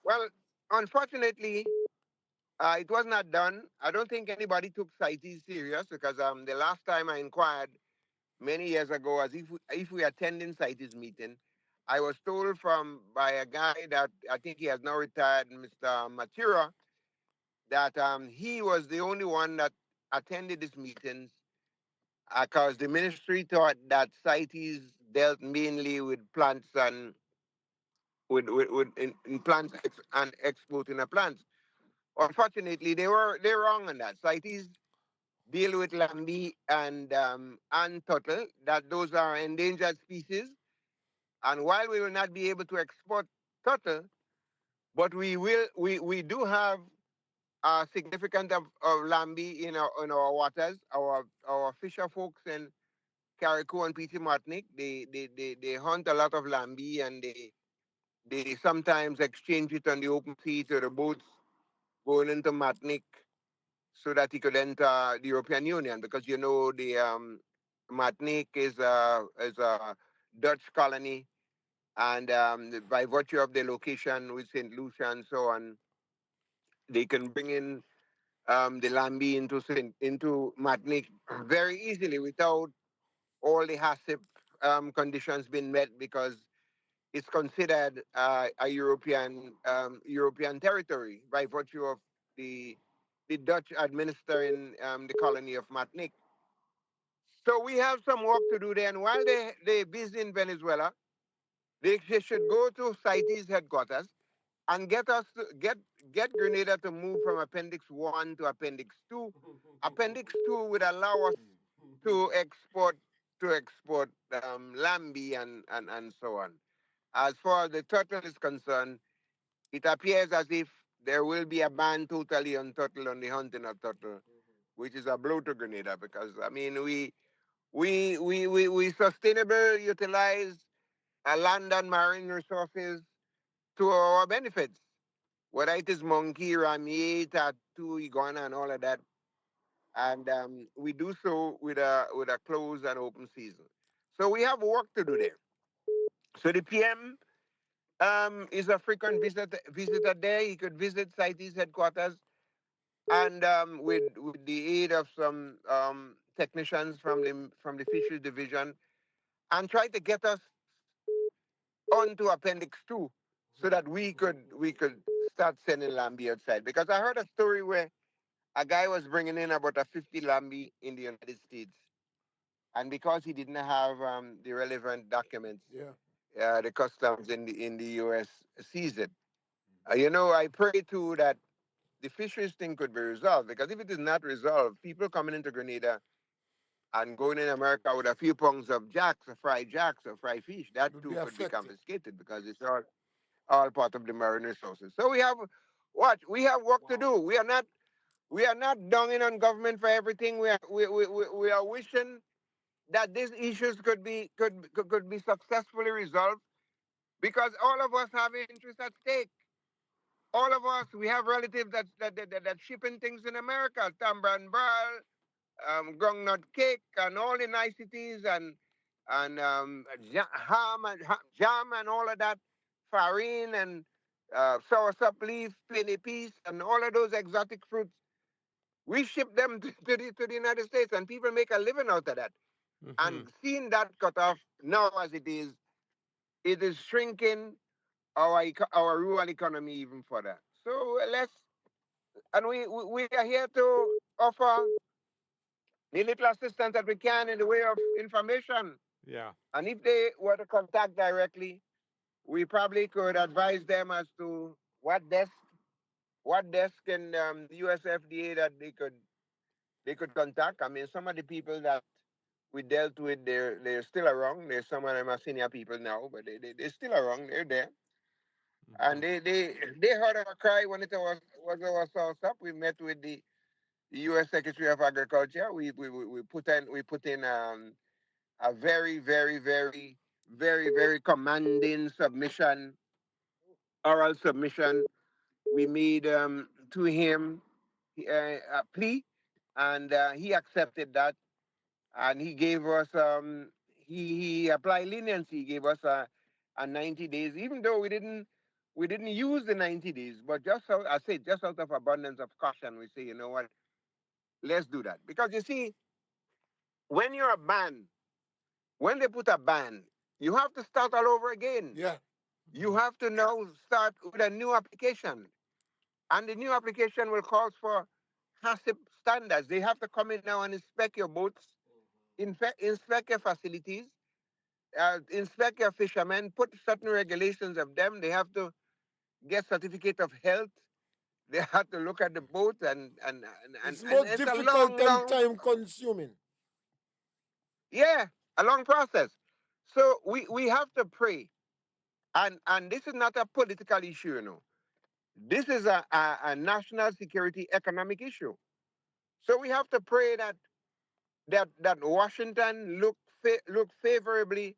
Well, unfortunately, it was not done. I don't think anybody took CITES serious, because the last time I inquired many years ago, as if we attending CITES meeting, I was told by a guy that I think he has now retired, Mr. Matura, that he was the only one that attended these meetings because the ministry thought that CITES dealt mainly with plants and in plants and exporting of plants. Unfortunately, they're wrong on that. CITES deal with lambi and turtle, that those are endangered species. And while we will not be able to export turtle, but we do have a significant of lambi in our waters. Our fisher folks in Carriacou and Petit Martinique, they hunt a lot of lambi, and they sometimes exchange it on the open sea to the boats going into Martinique so that he could enter the European Union, because the Martinique is a Dutch colony, and by virtue of the location with Saint Lucia and so on, they can bring in the lambi into Martinique very easily without all the HACCP conditions being met, because it's considered a European territory by virtue of the the Dutch administering the colony of Martinique. So we have some work to do there. And while they busy in Venezuela, they should go to CITES headquarters and get Grenada to move from Appendix 1 to Appendix 2. Appendix 2 would allow us to export lambi and so on. As far as the turtle is concerned, it appears as if there will be a ban totally on turtle, on the hunting of turtle, which is a blow to Grenada, because I mean we sustainable utilize land and marine resources to our benefits, whether it is monkey, ramier, tattoo, iguana, and all of that, and we do so with a closed and open season. So we have work to do there. So the PM is a frequent visitor there. He could visit CITES headquarters, and with the aid of some technicians from the fisheries division, and try to get us onto Appendix 2 so that we could start sending lambi outside. Because I heard a story where a guy was bringing in about a 50 lambi in the United States, and because he didn't have the relevant documents,
Yeah.
the customs in the U.S. seized it. I pray too that the fisheries thing could be resolved, because if it is not resolved, people coming into Grenada and going in America with a few pounds of jacks or fried fish, that
Will be
too could be
affected.
confiscated, because it's all part of the marine resources. So we have work to do. We are not donging on government for everything. We are wishing that these issues could be successfully resolved, because all of us have interests at stake. All of us, we have relatives that shipping things in America, Tambra and Bral, groundnut cake, and all the niceties, and ham and jam and all of that, farine and soursop leaf, penny piece, and all of those exotic fruits. We ship them to the United States, and people make a living out of that.
Hmm.
And seeing that cut off now as it is shrinking our rural economy even further. So we are here to offer the little assistance that we can in the way of information.
Yeah.
And if they were to contact directly, we probably could advise them as to what desk in the US FDA that they could contact. I mean, some of the people that we dealt with, they're still around. There's some of them are senior people now, but they're still around. They're there. And
Hmm.
they heard our cry when it was our source up. We met with the U.S. Secretary of Agriculture. We put in a very, very, very, very, very commanding submission, oral submission. We made to him a plea, and he accepted that, and he gave us he applied leniency. He gave us a 90 days, even though we didn't use the 90 days, but just out of abundance of caution, we say, you know what, let's do that, because you see, when you're a ban, when they put a ban, you have to start all over again.
Yeah.
You have to now start with a new application. And the new application will call for HACCP standards. They have to come in now and inspect your boats, inspect your facilities, inspect your fishermen, put certain regulations of them. They have to get certificate of health. They have to look at the boat
It's
and
more
it's a
difficult
long,
and
long,
time consuming.
yeah, a long process. So we have to pray. And this is not a political issue, you know. This is a national security economic issue. So we have to pray that Washington look favorably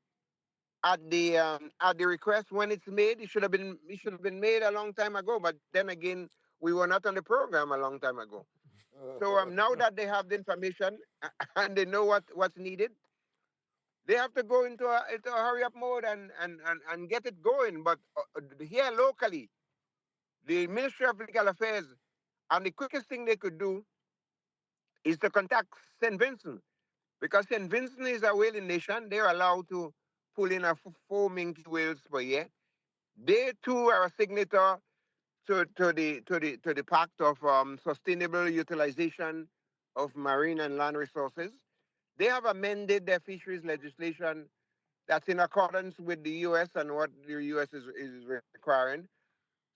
at the request when it's made. It should have been made a long time ago. But then again, we were not on the program a long time ago. So now that they have the information and they know what's needed, they have to go into a hurry up mode and get it going. But here locally, the Ministry of Legal Affairs, and the quickest thing they could do is to contact St. Vincent, because St. Vincent is a whaling nation. They're allowed to pull in 4 minke whales per year. They too are a signatory to the Pact of Sustainable Utilization of Marine and Land Resources. They have amended their fisheries legislation that's in accordance with the U.S. and what the U.S. is requiring.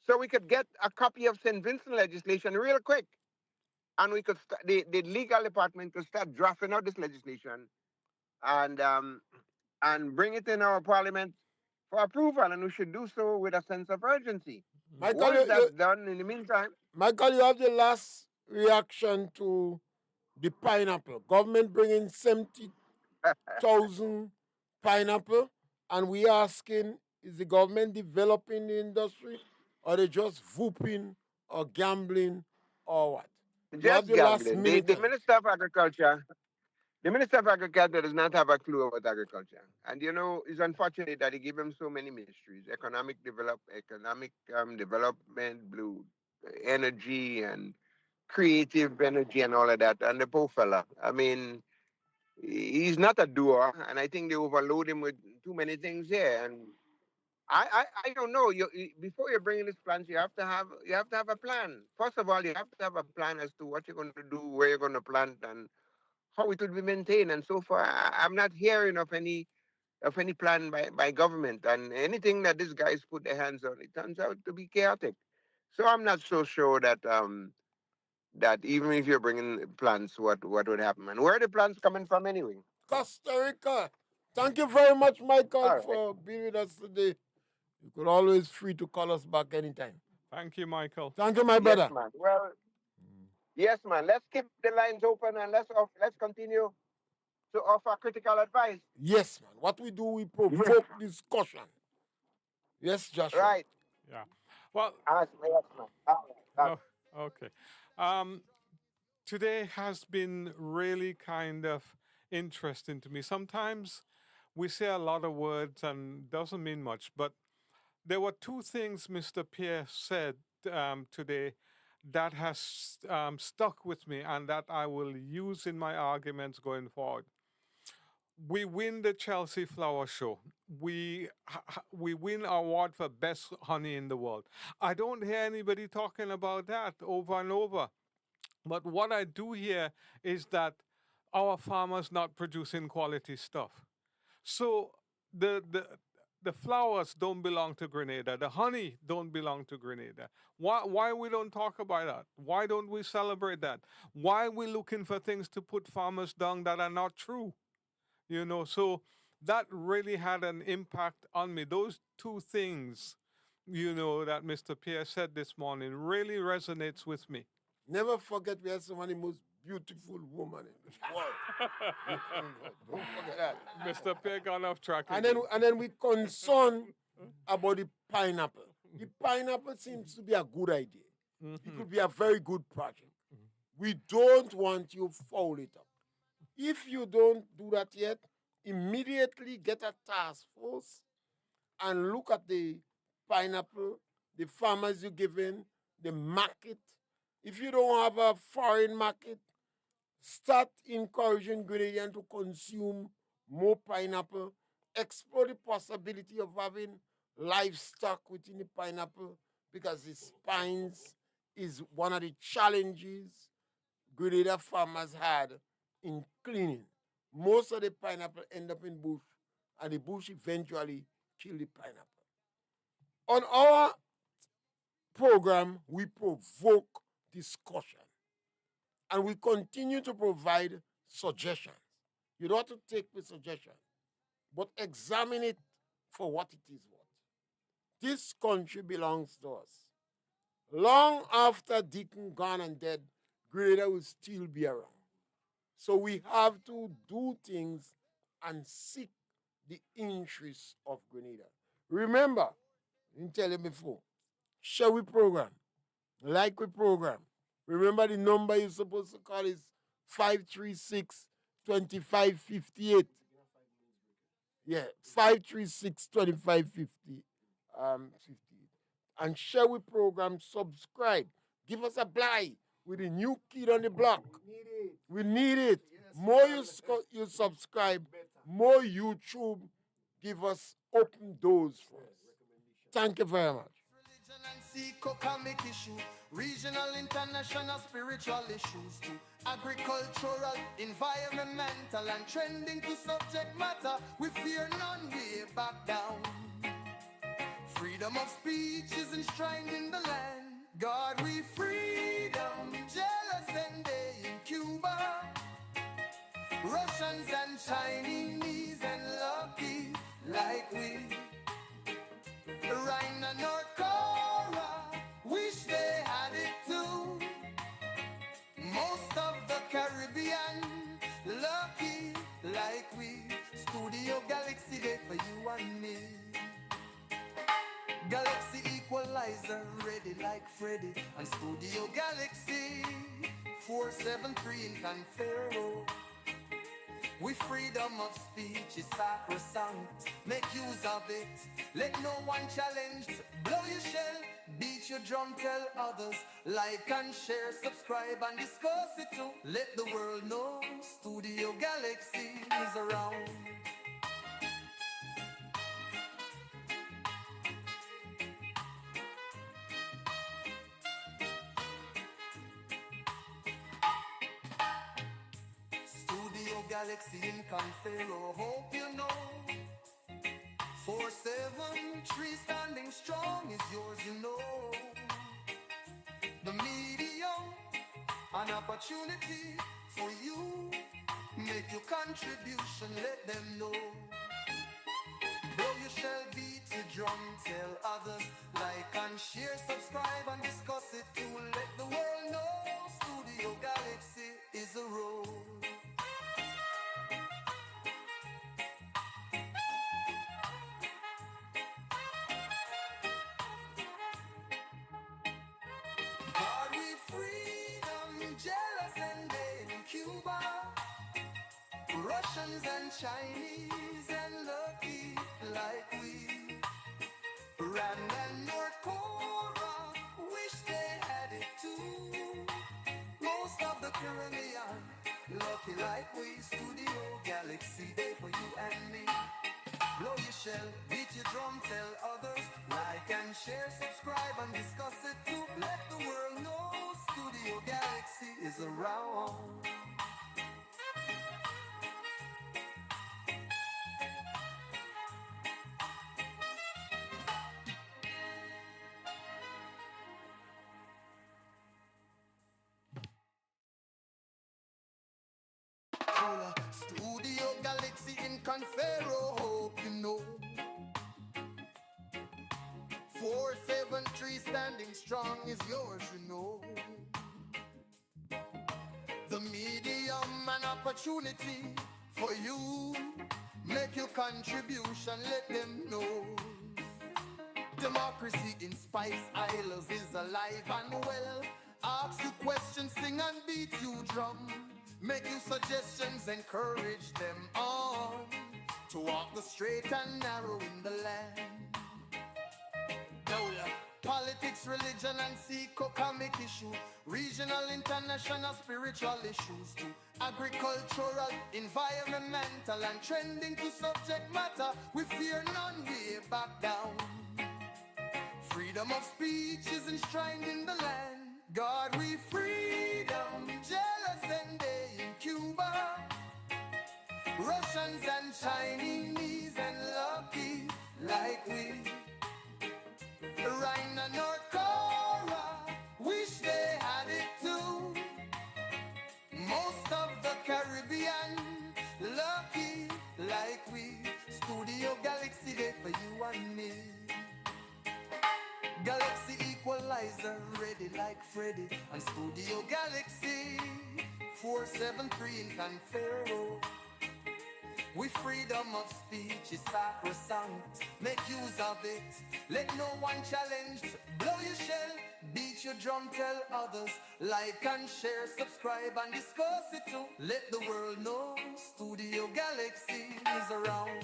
So we could get a copy of St. Vincent legislation real quick, and we could the legal department could start drafting out this legislation and bring it in our parliament for approval, and we should do so with a sense of urgency.
Michael,
Once that's done, in the meantime,
Michael, you have the last reaction to the pineapple. Government bringing 70,000 pineapple, and we asking, is the government developing the industry, or they just whooping or gambling or what? You have
just
the last
gambling. The,
minute
the
on it.
Minister of Agriculture, the Minister of Agriculture does not have a clue about agriculture. And you know, it's unfortunate that he gave him so many ministries: economic development, blue energy, and creative energy, and all of that. And the poor fella, I mean, he's not a doer, and I think they overload him with too many things here. And I don't know. Before you're bringing these plans, you have to have a plan. First of all, you have to have a plan as to what you're going to do, where you're going to plant, and how it will be maintained. And so far, I'm not hearing of any plan by government. And anything that these guys put their hands on, it turns out to be chaotic. So I'm not so sure that even if you're bringing plans, what would happen, and where are the plans coming from anyway?
Costa Rica. Thank you very much, Michael,
All right.
for being with us today. You could always free to call us back anytime.
Thank you, Michael.
Thank you, my
Yes,
brother.
man. Well, yes, man. Let's keep the lines open and let's continue to offer critical advice.
Yes, man. What we do, we provoke discussion. Yes, Joshua.
Right.
Yeah. Well,
Yes, man. All right. All
oh, okay. Um, Today has been really kind of interesting to me. Sometimes we say a lot of words and doesn't mean much, but there were two things Mr. Pierre said today that has stuck with me and that I will use in my arguments going forward. We win the Chelsea Flower Show. We win award for best honey in the world. I don't hear anybody talking about that over and over. But what I do hear is that our farmers not producing quality stuff. So the the the flowers don't belong to Grenada. The honey don't belong to Grenada. Why we don't talk about that? Why don't we celebrate that? Why we looking for things to put farmers down that are not true? So that really had an impact on me. Those two things, that Mr. Pierre said this morning really resonates with me.
Never forget we have some of the most beautiful woman in this world. Don't forget that.
Mr. Pierre gone off track
And then,
again.
and then we concern about the pineapple. The pineapple seems to be a good idea. It could be a very good project. We don't want you foul it up. If you don't do that yet, immediately get a task force and look at the pineapple, the farmers you give in, the market. If you don't have a foreign market, start encouraging Grenadians to consume more pineapple. Explore the possibility of having livestock within the pineapple because the spines is one of the challenges Grenada farmers had in cleaning. Most of the pineapple end up in bush, and the bush eventually kill the pineapple. On our program, we provoke discussion, and we continue to provide suggestions. You don't have to take the suggestion, but examine it for what it is worth. This country belongs to us. Long after Deacon gone and dead, Grenada will still be around. So we have to do things and seek the interests of Grenada. Remember, I didn't tell you before, share we program, like we program. Remember the number you're supposed to call is 536-2558. Yeah, 536-2550. 58. And share we program, subscribe. Give us a blight with a new kid on the block. We need it. More you subscribe, more YouTube give us open doors for us. Thank you very much.
Religion and economic issue, regional, international, spiritual issues too. Agricultural, environmental, and trending to subject matter. We fear none, we back down. Freedom of speech is enshrined in the land. God, we freedom, jealous and they in Cuba. Russians and Chinese and lucky like we. Right now, North Korea, wish they had it too. Most of the Caribbean, lucky like we. Studio Galaxy Day for you and me. Galaxy Equalizer, ready like Freddy. And Studio Galaxy 473 in Confero. We freedom of speech is sacrosanct. Make use of it. Let no one challenge. Blow your shell, beat your drum, tell others. Like and share, subscribe and discuss it too. Let the world know Studio Galaxy is around. Studio Galaxy in Confero, hope you know. 473 standing strong is yours, you know. The medium, an opportunity for you. Make your contribution, let them know. Blow your shell, beat your drum, tell others. Like and share, subscribe and discuss it too. Let the world know Studio Galaxy is a road. God, we freedom, jealous and they in Cuba. Russians and Chinese and lucky like we. Iran and North Korea, wish they had it too. Most of the Caribbean, lucky like we. Studio Galaxy Day for you and me. Blow your shell, beat your drum, tell others. Like and share, subscribe and discuss it too. Let the world know Studio Galaxy is around. Studio Galaxy in Confero, hope you know. 473 standing strong is yours, you know. The medium, an opportunity for you. Make your contribution, let them know. Democracy in Spice Isles is alive and well. Ask you questions, sing and beat you drum. Make you suggestions, encourage them on to walk the straight and narrow in the land. Politics, religion, and economic issue, regional, international, spiritual issues too. Agricultural, environmental, and trending to subject matter. We fear none, we back down. Freedom of speech is enshrined in the land. God, we freedom, jealous and they in Cuba, Russians and Chinese and lucky like we, right now North Korea, wish they had it too. Most of the Caribbean, lucky like we, Studio Galaxy Day for you and me. Galaxy equalizer, ready like Freddy, and Studio Galaxy 473 in Confero. We freedom of speech is sacrosanct. Make use of it. Let no one challenge. Blow your shell, beat your drum, tell others. Like and share, subscribe and discuss it too. Let the world know Studio Galaxy is around.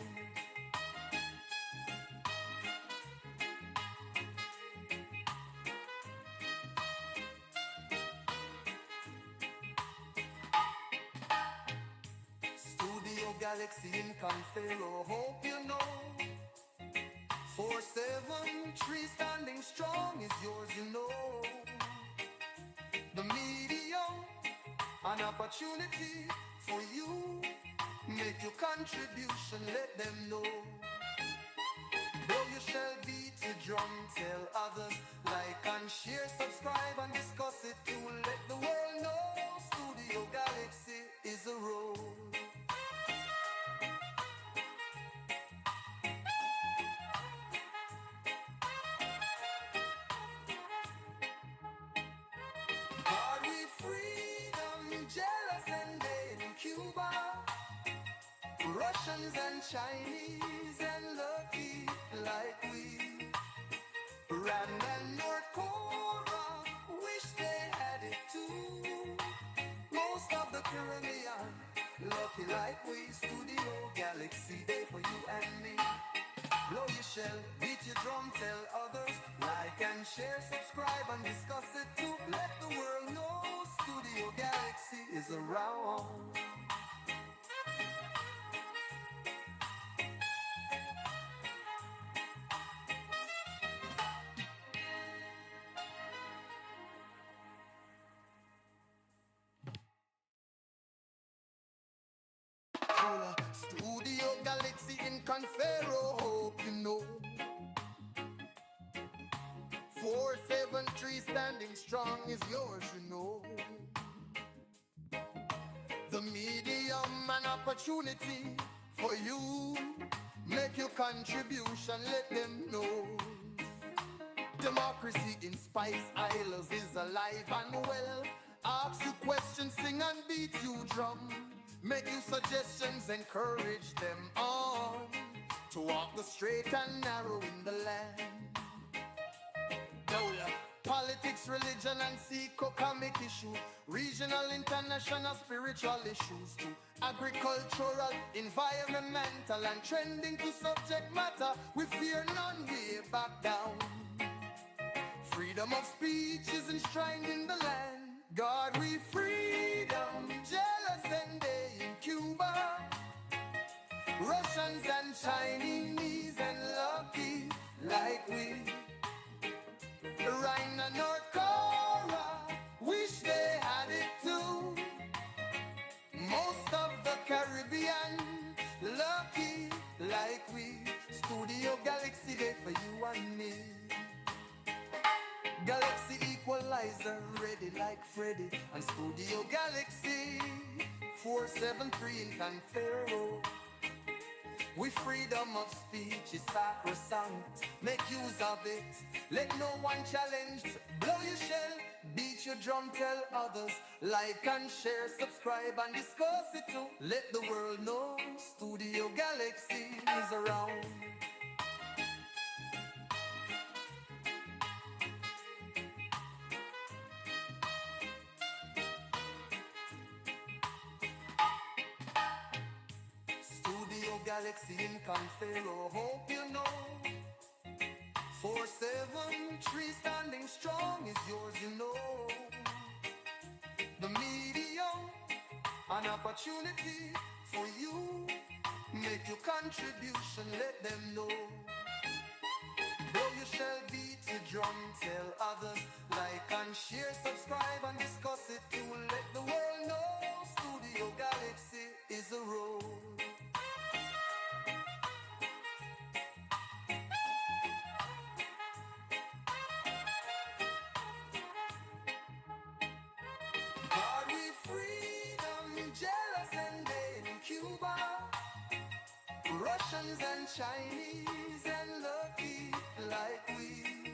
Studio Galaxy in Confero, hope you know. 473 standing strong is yours, you know. The medium, an opportunity for you. Make your contribution, let them know. Blow your shell, beat your drum, tell others. Like and share, subscribe and discuss it too. Let the world know Studio Galaxy is a road. God, we freedom, jealous and they in Cuba, Russians and Chinese and lucky like we, Iran and North Korea, wish they had it too. Most of the Caribbean, lucky like we, Studio Galaxy Day for you and me. Blow your shell, beat your drum, tell others. Like and share, subscribe and discuss it too. Let the world know Studio Galaxy is around. Studio Galaxy in Confero, hope you know. 473 standing strong is yours, you know. The medium an opportunity for you. Make your contribution, let them know. Democracy in Spice Isles is alive and well. Ask you questions, sing and beat you drum. Make you suggestions, encourage them on to walk the straight and narrow in the land. Politics, religion and economic issue, regional, international, spiritual issues too, agricultural, environmental and trending to subject matter. We fear none, we back down. Freedom of speech is enshrined in the land. God, we freedom, jealous and they in Cuba, Russians and Chinese and lucky like we, right now North Korea, wish they had it too. Most of the Caribbean, lucky like we, Studio Galaxy Day for you and me. Galaxy equalizer, ready like Freddy, and Studio Galaxy 473 in Confero. We freedom of speech is sacrosanct. Make use of it. Let no one challenge. Blow your shell, beat your drum, tell others. Like and share, subscribe and discuss it too. Let the world know Studio Galaxy is around. Studio Galaxy in Confero, hope you know. 473 standing strong is yours, you know. The medium, an opportunity for you. Make your contribution, let them know. Blow you shall beat your drum, tell others, like and share, subscribe and discuss it too. Let the world know Studio Galaxy is a road. Are we freedom, jealous and in Cuba? Russians and Chinese and lucky like we.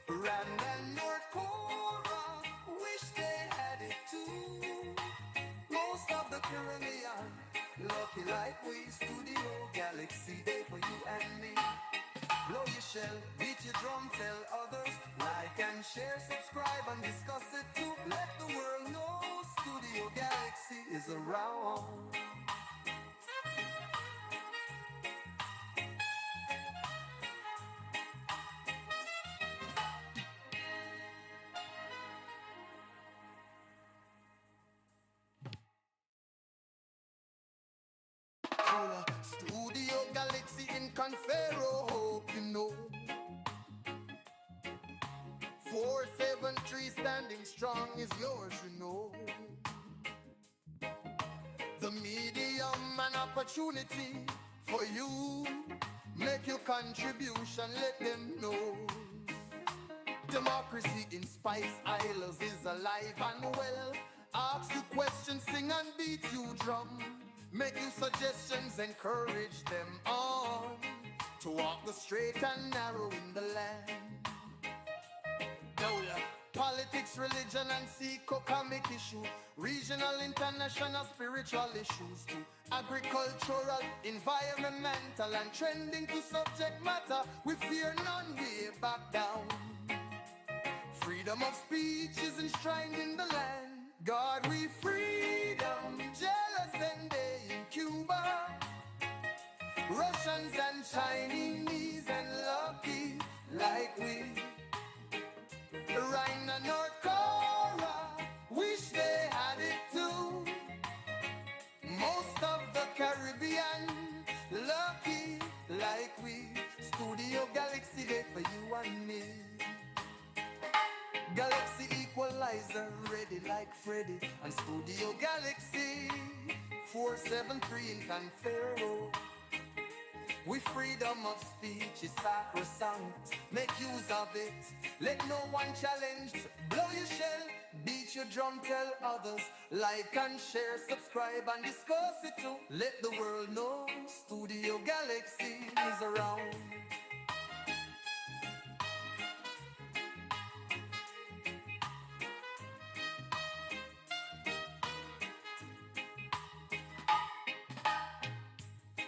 Iran and North Korea wish they had it too. Most of the Caribbean lucky like we. Studio Galaxy Day for you and me. Blow your shell, beat your drum, tell others, like and share, subscribe and discuss it too. Let the world know Studio Galaxy is around. Studio Galaxy in Confero, hope you know. 473 standing strong is yours, you know. The medium and opportunity for you. Make your contribution, let them know. Democracy in Spice Isles is alive and well. Ask you questions, sing and beat you drum. Make you suggestions, encourage them on to walk the straight and narrow in the land. Politics, religion and economic issue, regional, international, spiritual issues too. Agricultural, environmental and trending to subject matter. We fear none, we back down. Freedom of speech is enshrined in the land. God, we freedom, jealous and they in Cuba. Russians and Chinese and lucky like we. Iran and North Korea wish they had it too. Most of the Caribbean lucky like we. Studio Galaxy Day for you and me. Galaxy equalizer ready like Freddy. And Studio Galaxy 473 in Confero. We freedom of speech is sacrosanct. Make use of it. Let no one challenge. Blow your shell, beat your drum, tell others. Like and share, subscribe and discuss it too. Let the world know Studio Galaxy is around.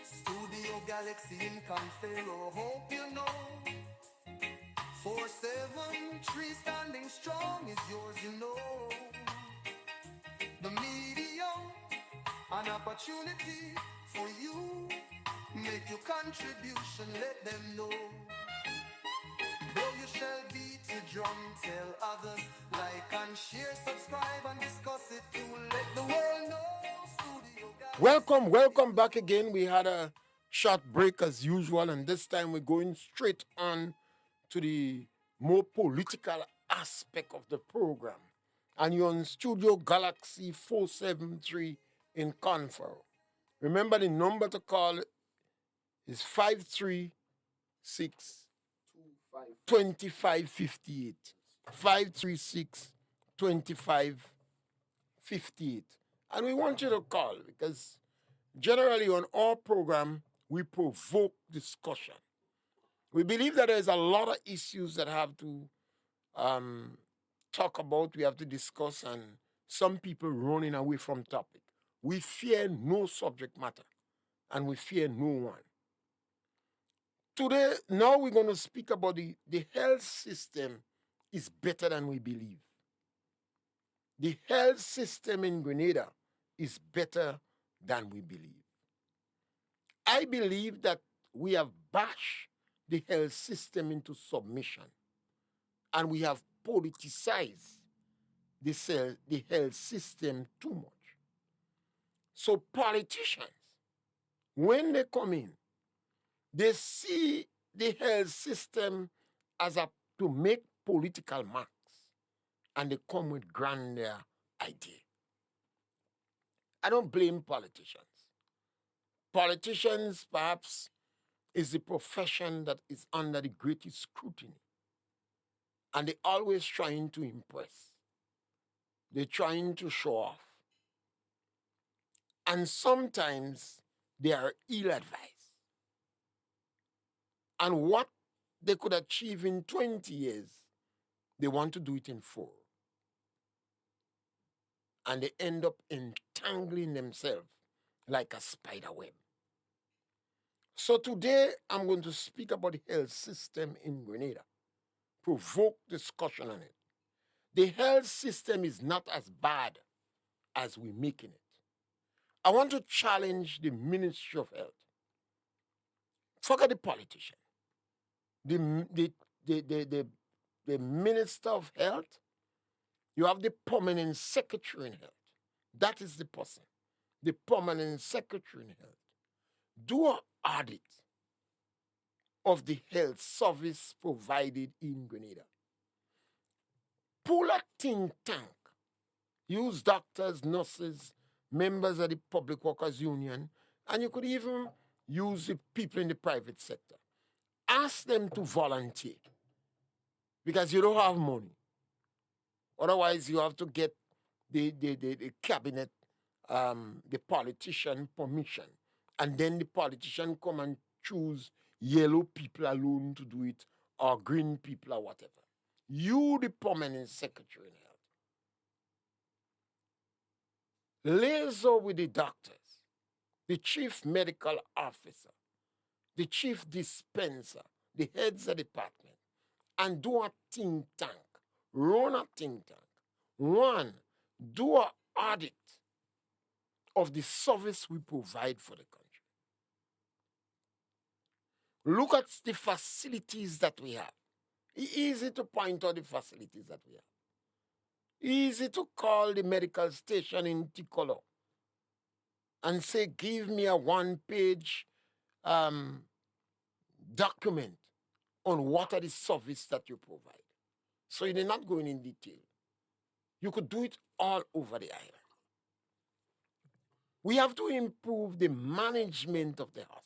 Studio Galaxy in Confero, hope you know. 473 standing strong is yours, you know. The medium, an opportunity for you. Make your contribution, let them know. Blow your shell, beat your drum, tell others. Like and share, subscribe and discuss it too. Let the world know. Studio Galaxy.
Welcome back again. We had a short break as usual, and this time we're going straight on to the more political aspect of the program. And you're on Studio Galaxy 473 in Confero. Remember, the number to call is 536 2558. 536 2558. And we want you to call because generally on our program, we provoke discussion. We believe that there's a lot of issues that have to talk about, we have to discuss, and some people running away from topic. We fear no subject matter, and we fear no one. Today, now we're going to speak about the health system is better than we believe. The health system in Grenada is better than we believe. I believe that we have bashed the health system into submission, and we have politicized the health system too much. So politicians, when they come in, they see the health system as a to make political marks, and they come with grander idea. I don't blame politicians. Politicians, perhaps, is the profession that is under the greatest scrutiny, and they're always trying to impress. They're trying to show off, and sometimes they are ill-advised. And what they could achieve in 20 years, they want to do it in 4. And they end up entangling themselves like a spider web. So today, I'm going to speak about the health system in Grenada, provoke discussion on it. The health system is not as bad as we're making it. I want to challenge the Ministry of Health. Forget the politician. The, the Minister of Health, you have the permanent secretary in health. That is the person, the permanent secretary in health. Do an audit of the health service provided in Grenada. Pull a think tank. Use doctors, nurses, members of the Public Workers Union, and you could even use the people in the private sector. Ask them to volunteer because you don't have money. Otherwise, you have to get the cabinet, the politician permission. And then the politician come and choose yellow people alone to do it or green people or whatever. You, the permanent secretary in health, liaison with the doctors, the chief medical officer, the chief dispenser, the heads of department, and do a think tank. Run a think tank. 1, do an audit of the service we provide for the country. Look at the facilities that we have. Easy to point out the facilities that we have. Easy to call the medical station in Ticolo and say, give me a 1-page document on what are the service that you provide. So you're not going in detail. You could do it all over the island. We have to improve the management of the hospital,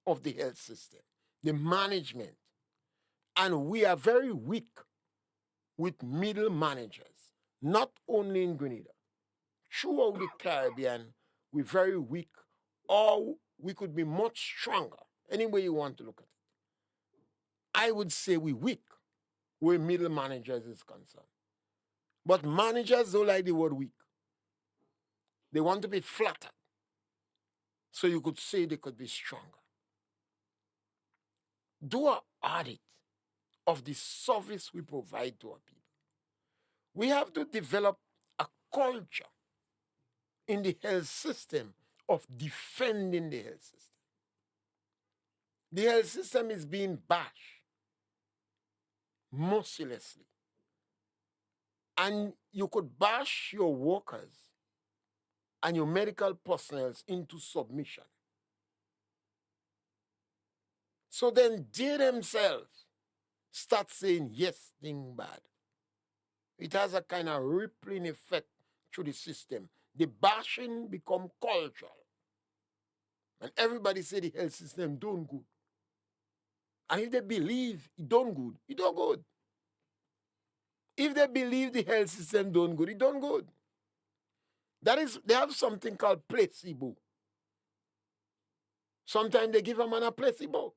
of the health system, the management. And we are very weak with middle managers, not only in Grenada. Throughout the Caribbean, we're very weak, or we could be much stronger, any way you want to look at it. I would say we're weak where middle managers is concerned. But managers don't like the word weak. They want to be flattered. So you could say they could be stronger. Do an audit of the service we provide to our people. We have to develop a culture in the health system of defending the health system. The health system is being bashed mercilessly. And you could bash your workers and your medical personnel into submission. So then they themselves start saying, yes, thing bad. It has a kind of rippling effect through the system. The bashing become cultural. And everybody say the health system done good. And if they believe it done good, it done good. If they believe the health system done good, it done good. That is, they have something called placebo. Sometimes they give a man a placebo.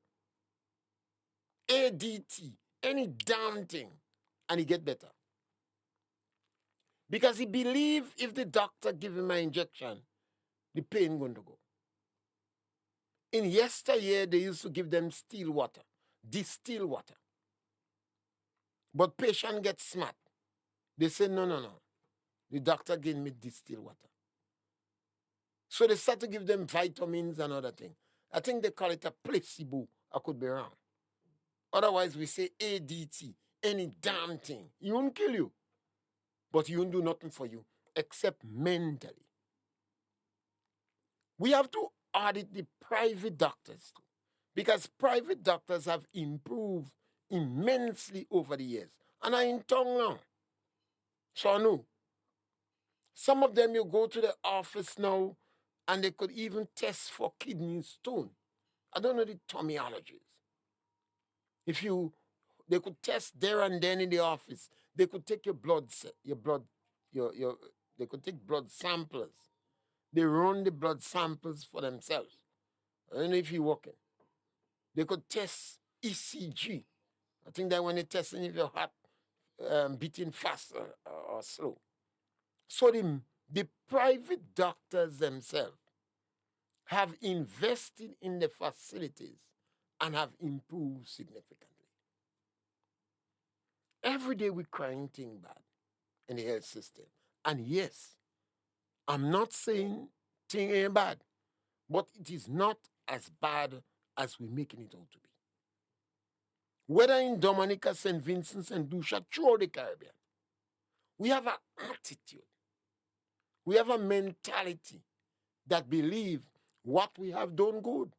ADT, any damn thing, and he get better. Because he believe if the doctor give him an injection, the pain going to go. In yesteryear, they used to give them still water, distilled water. But patient gets smart. They say, no. The doctor gave me distilled water. So they start to give them vitamins and other things. I think they call it a placebo. I could be wrong. Otherwise, we say ADT, any damn thing. He won't kill you, but he won't do nothing for you except mentally. We have to audit the private doctors too, because private doctors have improved immensely over the years. And I in town now. So I know. Some of them you go to the office now and they could even test for kidney stone. I don't know the terminologies. If you they could test there and then in the office. They could take your they could take blood samples. They run the blood samples for themselves. I don't know if you're working. They could test ECG. I think that when they're testing if your heart beating fast or slow. So the private doctors themselves have invested in the facilities and have improved significantly. Every day we're crying thing bad in the health system. And yes, I'm not saying thing ain't bad, but it is not as bad as we're making it out to be. Whether in Dominica, St. Vincent, and Lucia, throughout the Caribbean, we have an attitude, we have a mentality that believe what we have done good.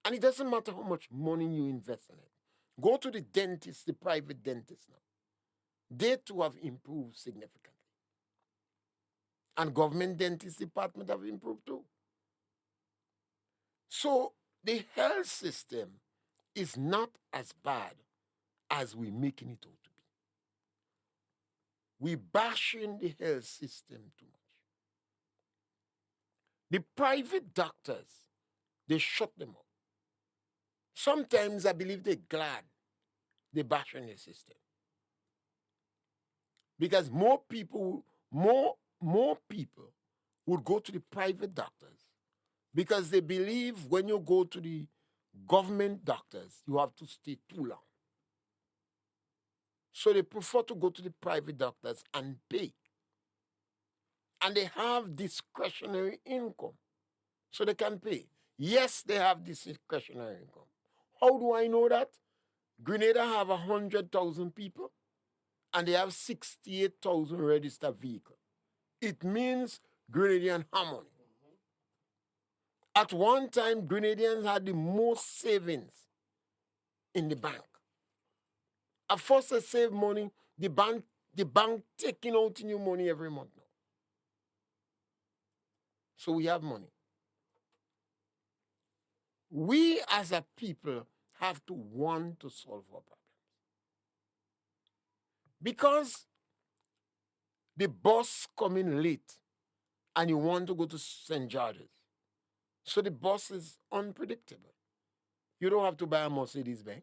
And it doesn't matter how much money you invest in it. Go to the dentist, the private dentist now. They too have improved significantly. And government dentist department have improved too. So the health system is not as bad as we're making it out to be. We're bashing the health system too much. The private doctors, they shut them up. Sometimes I believe they're glad they're bashing the system. Because more people would go to the private doctors because they believe when you go to the government doctors, you have to stay too long. So they prefer to go to the private doctors and pay. And they have discretionary income, so they can pay. Yes, they have discretionary income. How do I know that? Grenada have 100,000 people, and they have 68,000 registered vehicles. It means Grenadian harmony. At one time, Grenadians had the most savings in the bank. At first, they save money, the bank taking out new money every month now. So we have money. We as a people have to want to solve our problems. Because the bus coming late and you want to go to St. George's. So the bus is unpredictable. You don't have to buy a Mercedes Benz.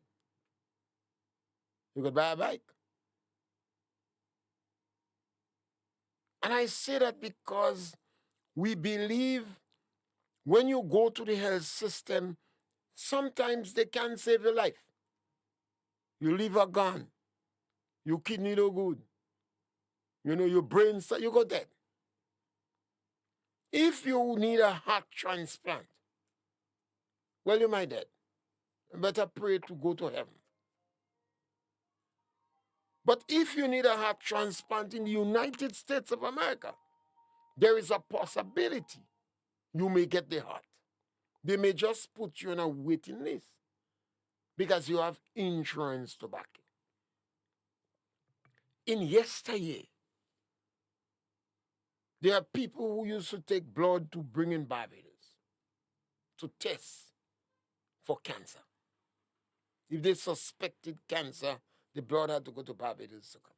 You could buy a bike. And I say that because we believe when you go to the health system, sometimes they can save your life. Your liver gone. Your kidney no good. Your brain, you go dead. If you need a heart transplant, well, you might dead. You better pray to go to heaven. But if you need a heart transplant in the United States of America, there is a possibility you may get the heart. They may just put you on a waiting list because you have insurance to back it. In yesteryear, there are people who used to take blood to bring in Barbados to test for cancer. If they suspected cancer, the blood had to go to Barbados to come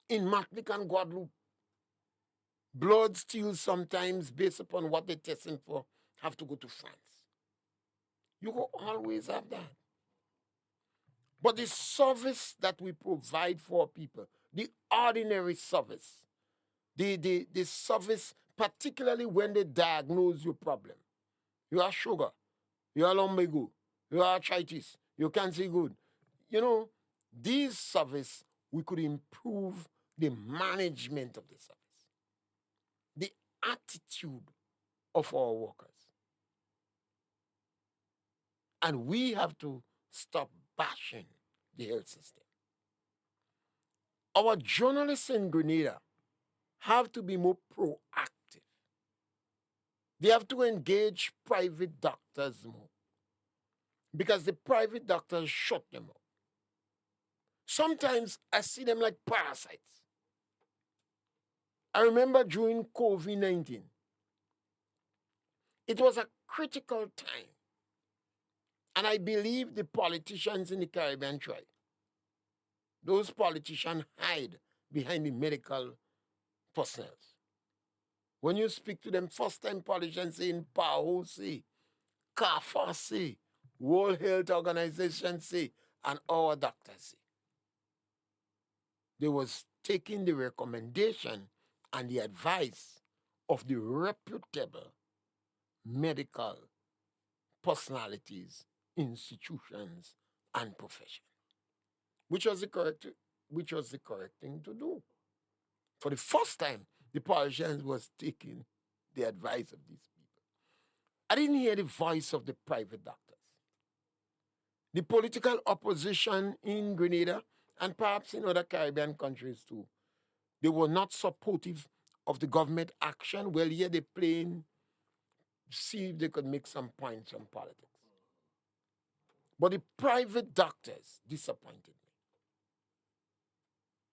back. In Martinique and Guadeloupe, blood still sometimes, based upon what they're testing for, have to go to France. You will always have that. But the service that we provide for people, the ordinary service, the service, particularly when they diagnose your problem. You have sugar, you have lumbago, you have arthritis, you can't see good. These service, we could improve the management of the service, the attitude of our workers. And we have to stop bashing the health system. Our journalists in Grenada have to be more proactive. They have to engage private doctors more. because the private doctors shut them up. Sometimes I see them like parasites. I remember during COVID-19, it was a critical time. And I believe the politicians in the Caribbean tried. Those politicians hide behind the medical personnel. When you speak to them, first time politicians say in PAHO say, CAFA say, World Health Organization say, and our doctors say. They was taking the recommendation and the advice of the reputable medical personalities, institutions, and profession, which was the correct thing to do. For the first time, the politicians was taking the advice of these people. I didn't hear the voice of the private doctors. The political opposition in Grenada and perhaps in other Caribbean countries too, they were not supportive of the government action. Well, here they playing, see if they could make some points on politics. But the private doctors disappointed me.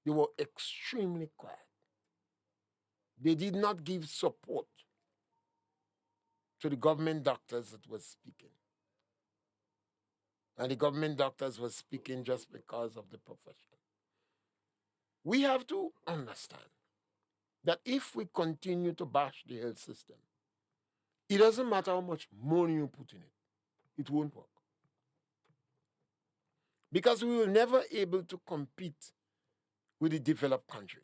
They were extremely quiet. They did not give support to the government doctors that was speaking. And the government doctors were speaking just because of the profession. We have to understand that if we continue to bash the health system, it doesn't matter how much money you put in it, it won't work. Because we will never able to compete with the developed countries.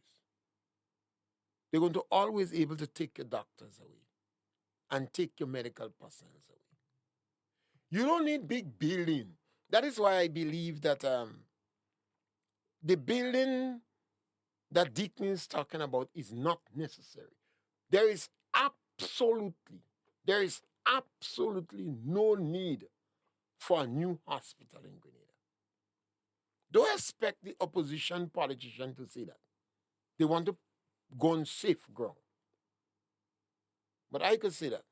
They're going to always able to take your doctors away and take your medical personnel away. You don't need big building. That is why I believe that the building that Deacon is talking about is not necessary. There is absolutely no need for a new hospital in Grenada. Don't expect the opposition politician to say that. They want to go on safe ground. But I could say that.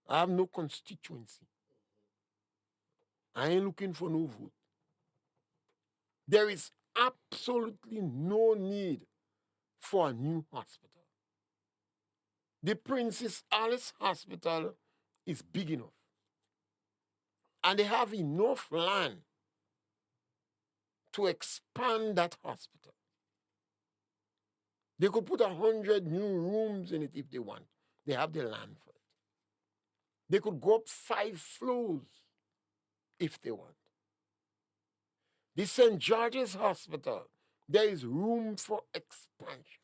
I have no constituency. I ain't looking for no vote. There is absolutely no need for a new hospital. The Princess Alice Hospital is big enough. And they have enough land to expand that hospital. They could put 100 new rooms in it if they want. They have the land for it. They could go up 5 floors if they want. The St. George's Hospital, there is room for expansion.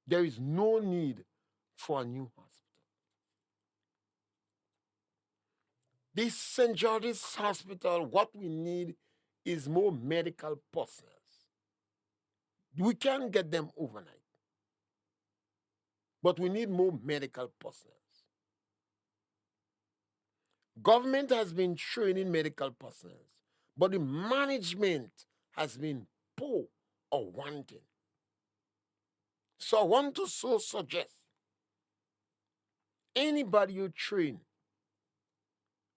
There is no need for a new hospital. This St. George's Hospital, what we need is more medical personnel. We can't get them overnight. But we need more medical personnel. Government has been training medical personnel, but the management has been poor or wanting. So I want to suggest anybody you train,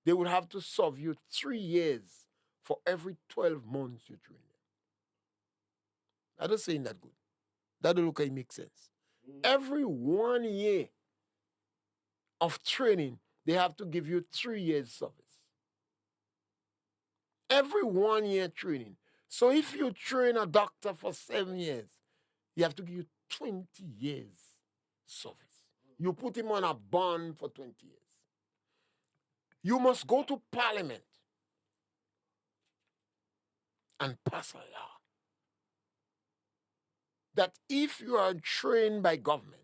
they will have to serve you 3 years for every 12 months you train them. I don't saying that good. That don't look like it makes sense. Every 1 year of training, they have to give you 3 years service. Every 1 year training. So if you train a doctor for 7 years, you have to give you 20 years service. You put him on a bond for 20 years. You must go to Parliament and pass a law that if you are trained by government,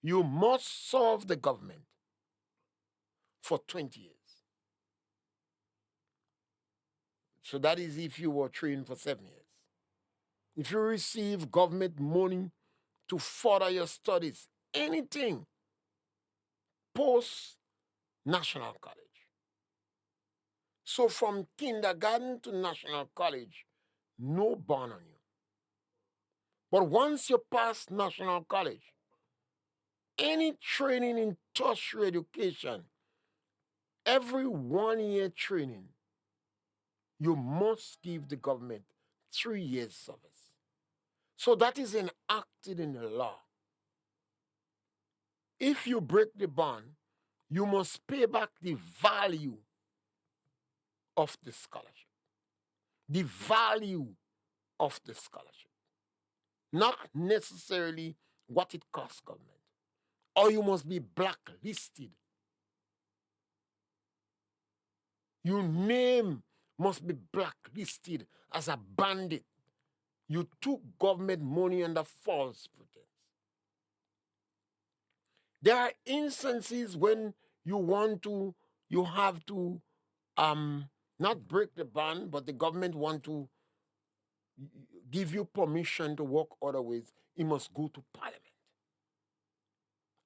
you must serve the government for 20 years. So that is if you were trained for 7 years. If you receive government money to further your studies, anything, post-national college. So from kindergarten to national college, no bond on you. But once you pass national college, any training in tertiary education, every 1 year training, you must give the government 3 years service. So that is enacted in the law. If you break the bond, you must pay back the value of the scholarship. The value of the scholarship. Not necessarily what it costs government. Or you must be blacklisted. Your name must be blacklisted as a bandit. You took government money under false pretense. There are instances when you have to not break the ban, but the government want to give you permission to work other ways. It must go to parliament.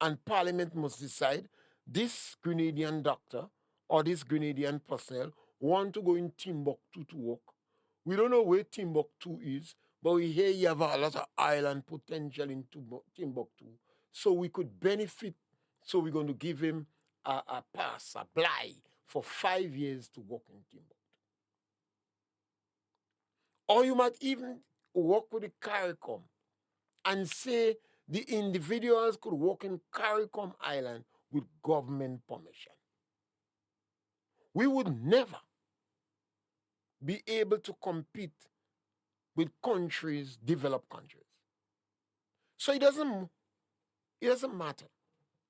And parliament must decide this Grenadian doctor or this Grenadian personnel want to go in Timbuktu to work. We don't know where Timbuktu is, but we hear you have a lot of island potential in Timbuktu. So we could benefit. So we're going to give him a pass, a bly, for 5 years to work in Timbuktu. Or you might even work with the CARICOM and say the individuals could work in CARICOM Island with government permission. We would never be able to compete with countries, developed countries. So it doesn't matter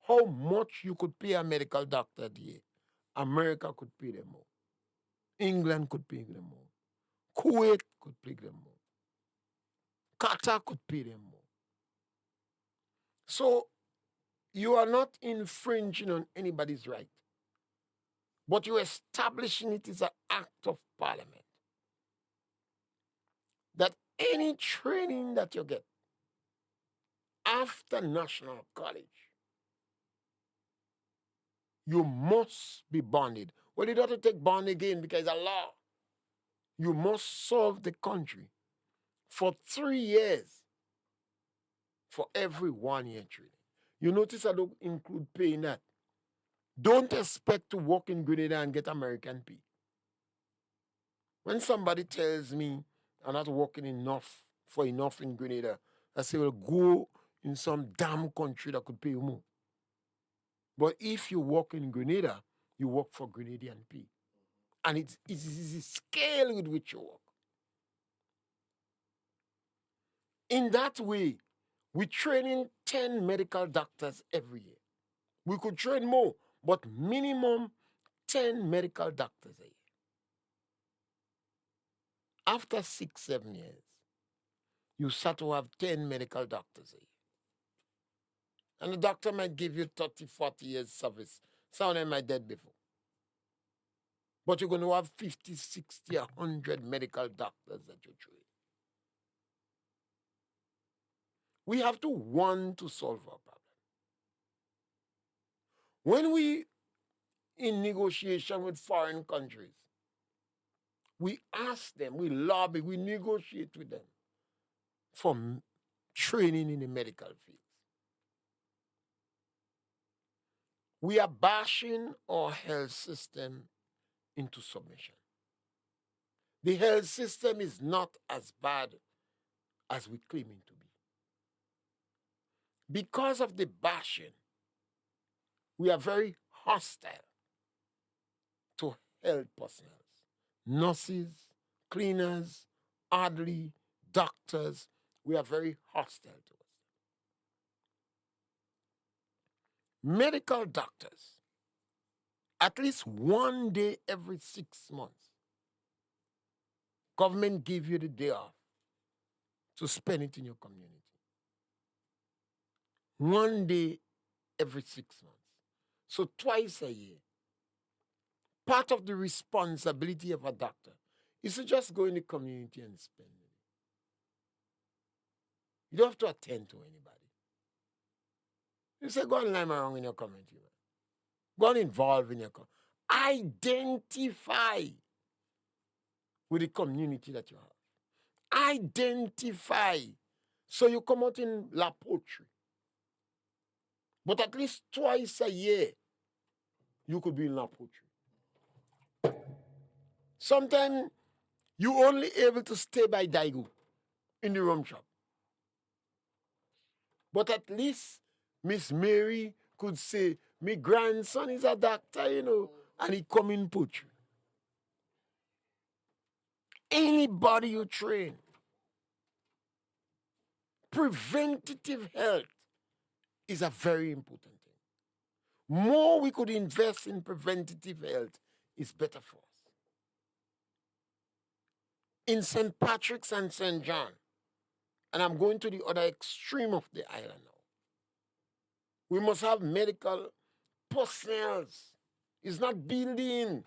how much you could pay a medical doctor a day. America could pay them more. England could pay them more. Kuwait could pay them more. Qatar could pay them more. So you are not infringing on anybody's right, but you're establishing it as an act of parliament. That any training that you get after National College, you must be bonded. Well, you don't have to take bond again because it's a law. You must serve the country for 3 years for every 1 year training. You notice I don't include paying that. Don't expect to work in Grenada and get American pay. When somebody tells me I'm not working enough in Grenada, I say, well, go in some damn country that could pay you more. But if you work in Grenada, you work for Grenadian pay. And it's the scale with which you work. In that way, we're training 10 medical doctors every year. We could train more, but minimum 10 medical doctors a year. After 6, 7 years, you start to have 10 medical doctors a year. And the doctor might give you 30, 40 years service. Some of them might dead before. But you're going to have 50, 60, 100 medical doctors that you train. We have to want to solve our problem. When we in negotiation with foreign countries, we ask them, we lobby, we negotiate with them for training in the medical field. We are bashing our health system into submission. The health system is not as bad as we claim it to be. Because of the bashing, we are very hostile to health personnel. Nurses, cleaners, orderly, doctors, we are very hostile to us. Medical doctors, at least 1 day every 6 months, government give you the day off to spend it in your community. 1 day every 6 months. So twice a year. Part of the responsibility of a doctor is to just go in the community and spend it. You don't have to attend to anybody. You say, go and lime around in your community. Man. Go and involve in your community. Identify with the community that you have. Identify. So you come out in La Poultry But at least twice a year, you could be in La Poultry. Sometimes you only able to stay by Daigo in the rum shop. But at least Miss Mary could say, my grandson is a doctor, and he come in Poultry. Anybody you train, preventative health is a very important thing. More we could invest in preventative health is better for us. In St. Patrick's and St. John, and I'm going to the other extreme of the island now, we must have medical personnel. It's not building,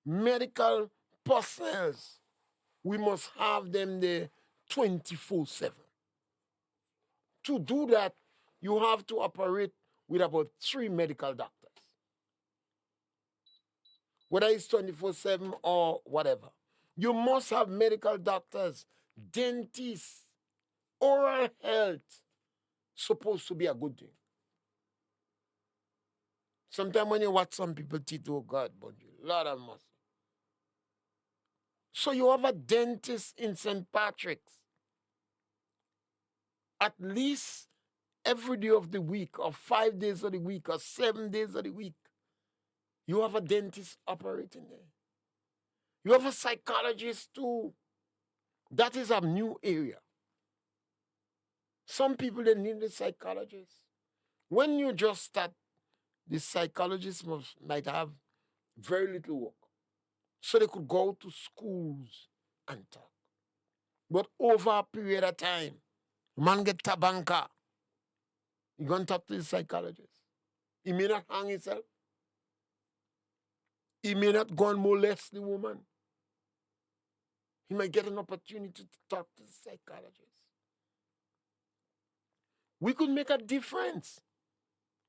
medical personnel. We must have them there 24/7. To do that, you have to operate with about 3 medical doctors, whether it's 24/7 or whatever. You must have medical doctors, dentists, oral health, supposed to be a good thing. Sometimes when you watch some people teeth, oh God, but you, Lord have mercy. So you have a dentist in St. Patrick's at least every day of the week, or 5 days of the week, or 7 days of the week. You have a dentist operating there. You have a psychologist too. That is a new area. Some people, they need a psychologist. When you just start, the psychologist might have very little work. So they could go to schools and talk. But over a period of time, man get tabanka. You going to talk to the psychologist. He may not hang himself. He may not go and molest the woman. He might get an opportunity to talk to the psychologist. We could make a difference.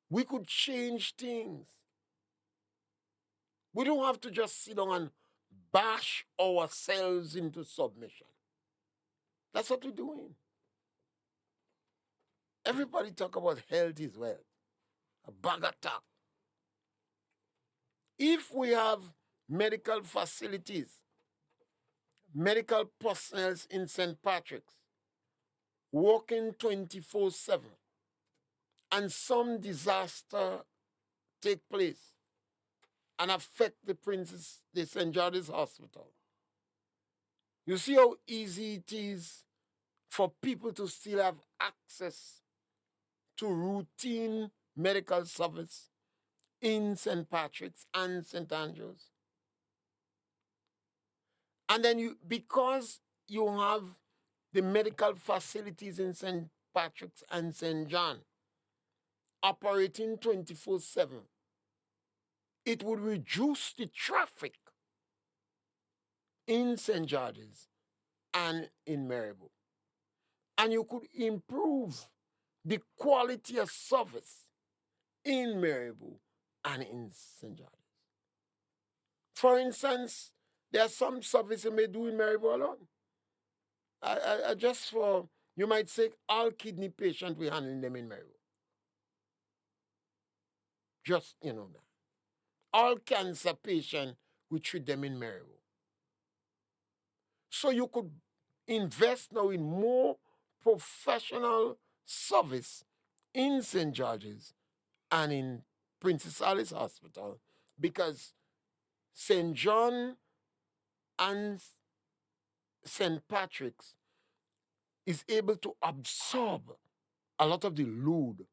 We could change things. We don't have to just sit down and bash ourselves into submission. That's what we're doing. Everybody talk about health is wealth. A bag of talk. If we have medical facilities, medical personnel in St. Patrick's, working 24/7, and some disaster take place and affect the St. George's Hospital, you see how easy it is for people to still have access to routine medical service in St. Patrick's and St. Andrews. And then because you have the medical facilities in St. Patrick's and St. John operating 24/7, it would reduce the traffic in St. George's and in Maribor. And you could improve the quality of service in Maribor and in St. George's. For instance, there are some services you may do in Maribor alone. Just for, you might say, all kidney patients, we handle them in Maribor. Just, that. All cancer patients, we treat them in Maribor. So you could invest now in more professional service in St. George's and in Princess Alice Hospital, because St. John and St. Patrick's is able to absorb a lot of the load.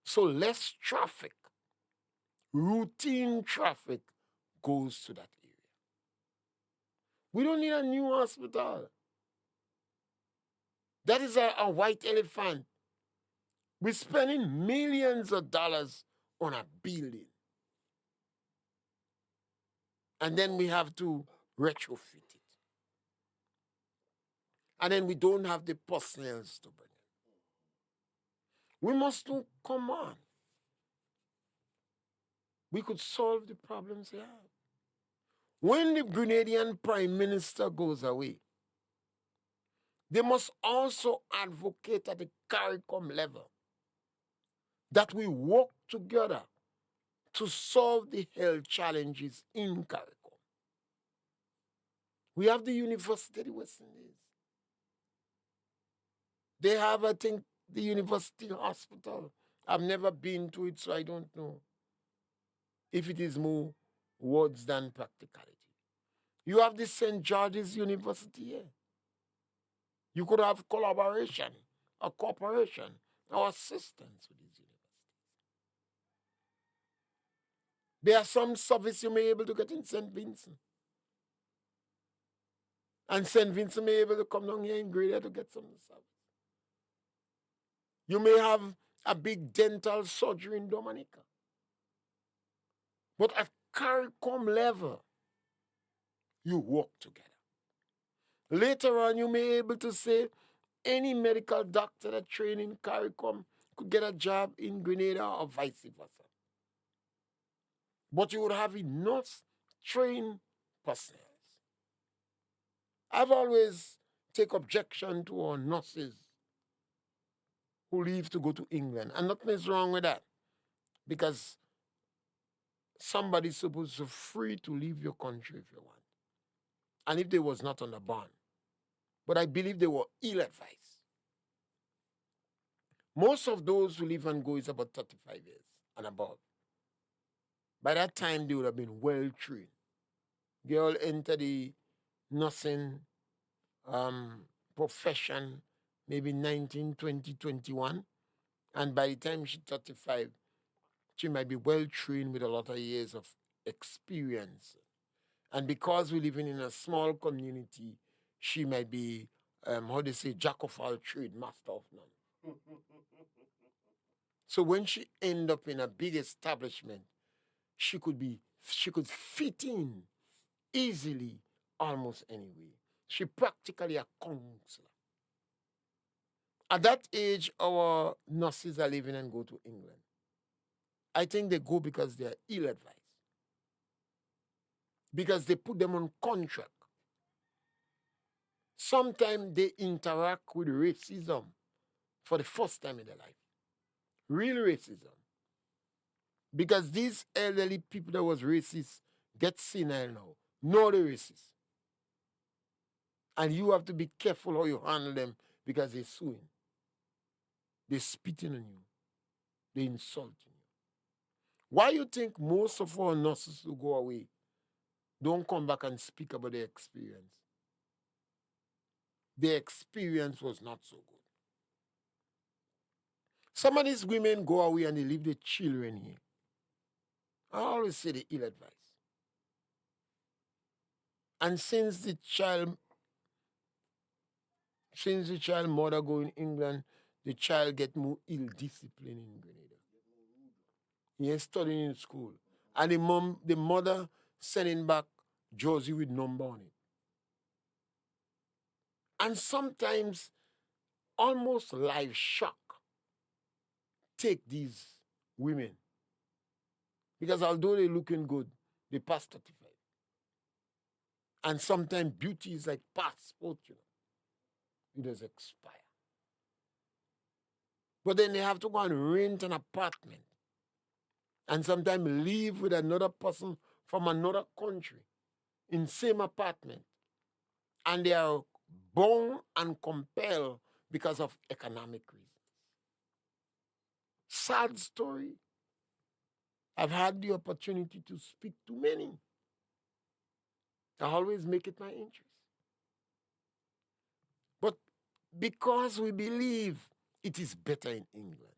So less traffic, routine traffic, goes to that area. We don't need a new hospital. That is a white elephant. We're spending millions of dollars on a building. And then we have to retrofit it. And then we don't have the personnel to bring it. We must do, come on. We could solve the problems we have. When the Grenadian Prime Minister goes away, They must also advocate at the CARICOM level that we work together to solve the health challenges in CARICOM. We have the University of the West Indies. They have, I think, the University Hospital. I've never been to it, so I don't know if it is more words than practicality. You have the St. George's University here. You could have collaboration, or cooperation, or assistance with these universities. There are some service you may be able to get in St. Vincent. And St. Vincent may be able to come down here in Grenada to get some service. You may have a big dental surgery in Dominica. But at CARICOM level, you work together. Later on, you may be able to say any medical doctor that trained in CARICOM could get a job in Grenada or vice versa. But you would have enough trained personnel. I've always take objection to our nurses who leave to go to England. And nothing is wrong with that. Because somebody's supposed to free to leave your country if you want. And if they was not on the bond. But I believe they were ill-advised. Most of those who leave and go is about 35 years and above. By that time, they would have been well-trained. They all enter the nursing profession maybe 19, 20, 21. And by the time she's 35, she might be well-trained with a lot of years of experience. And because we're living in a small community, she might be, how they say, jack of all trade, master of none. So when she end up in a big establishment, she could fit in easily almost anywhere. She practically a counselor. At that age, our nurses are leaving and go to England. I think they go because they are ill-advised. Because they put them on contract. Sometimes they interact with racism for the first time in their life. Real racism. Because these elderly people that was racist get senile now. Know the racist. And you have to be careful how you handle them because they're suing. They're spitting on you. They're insulting you. Why you think most of our nurses who go away don't come back and speak about their experience? Their experience was not so good. Some of these women go away and they leave their children here. I always say they're ill-advised. And since the child mother go in England, the child get more ill-disciplined in Grenada. He is studying in school. And the mother sending back jersey with number on it. And sometimes almost life shock take these women. Because although they're looking good, they pass 35. And sometimes beauty is like passport, you know. It does expire. But then they have to go and rent an apartment. And sometimes live with another person from another country in same apartment. And they are bound and compelled because of economic reasons. Sad story. I've had the opportunity to speak to many. I always make it my interest. But because we believe it is better in England,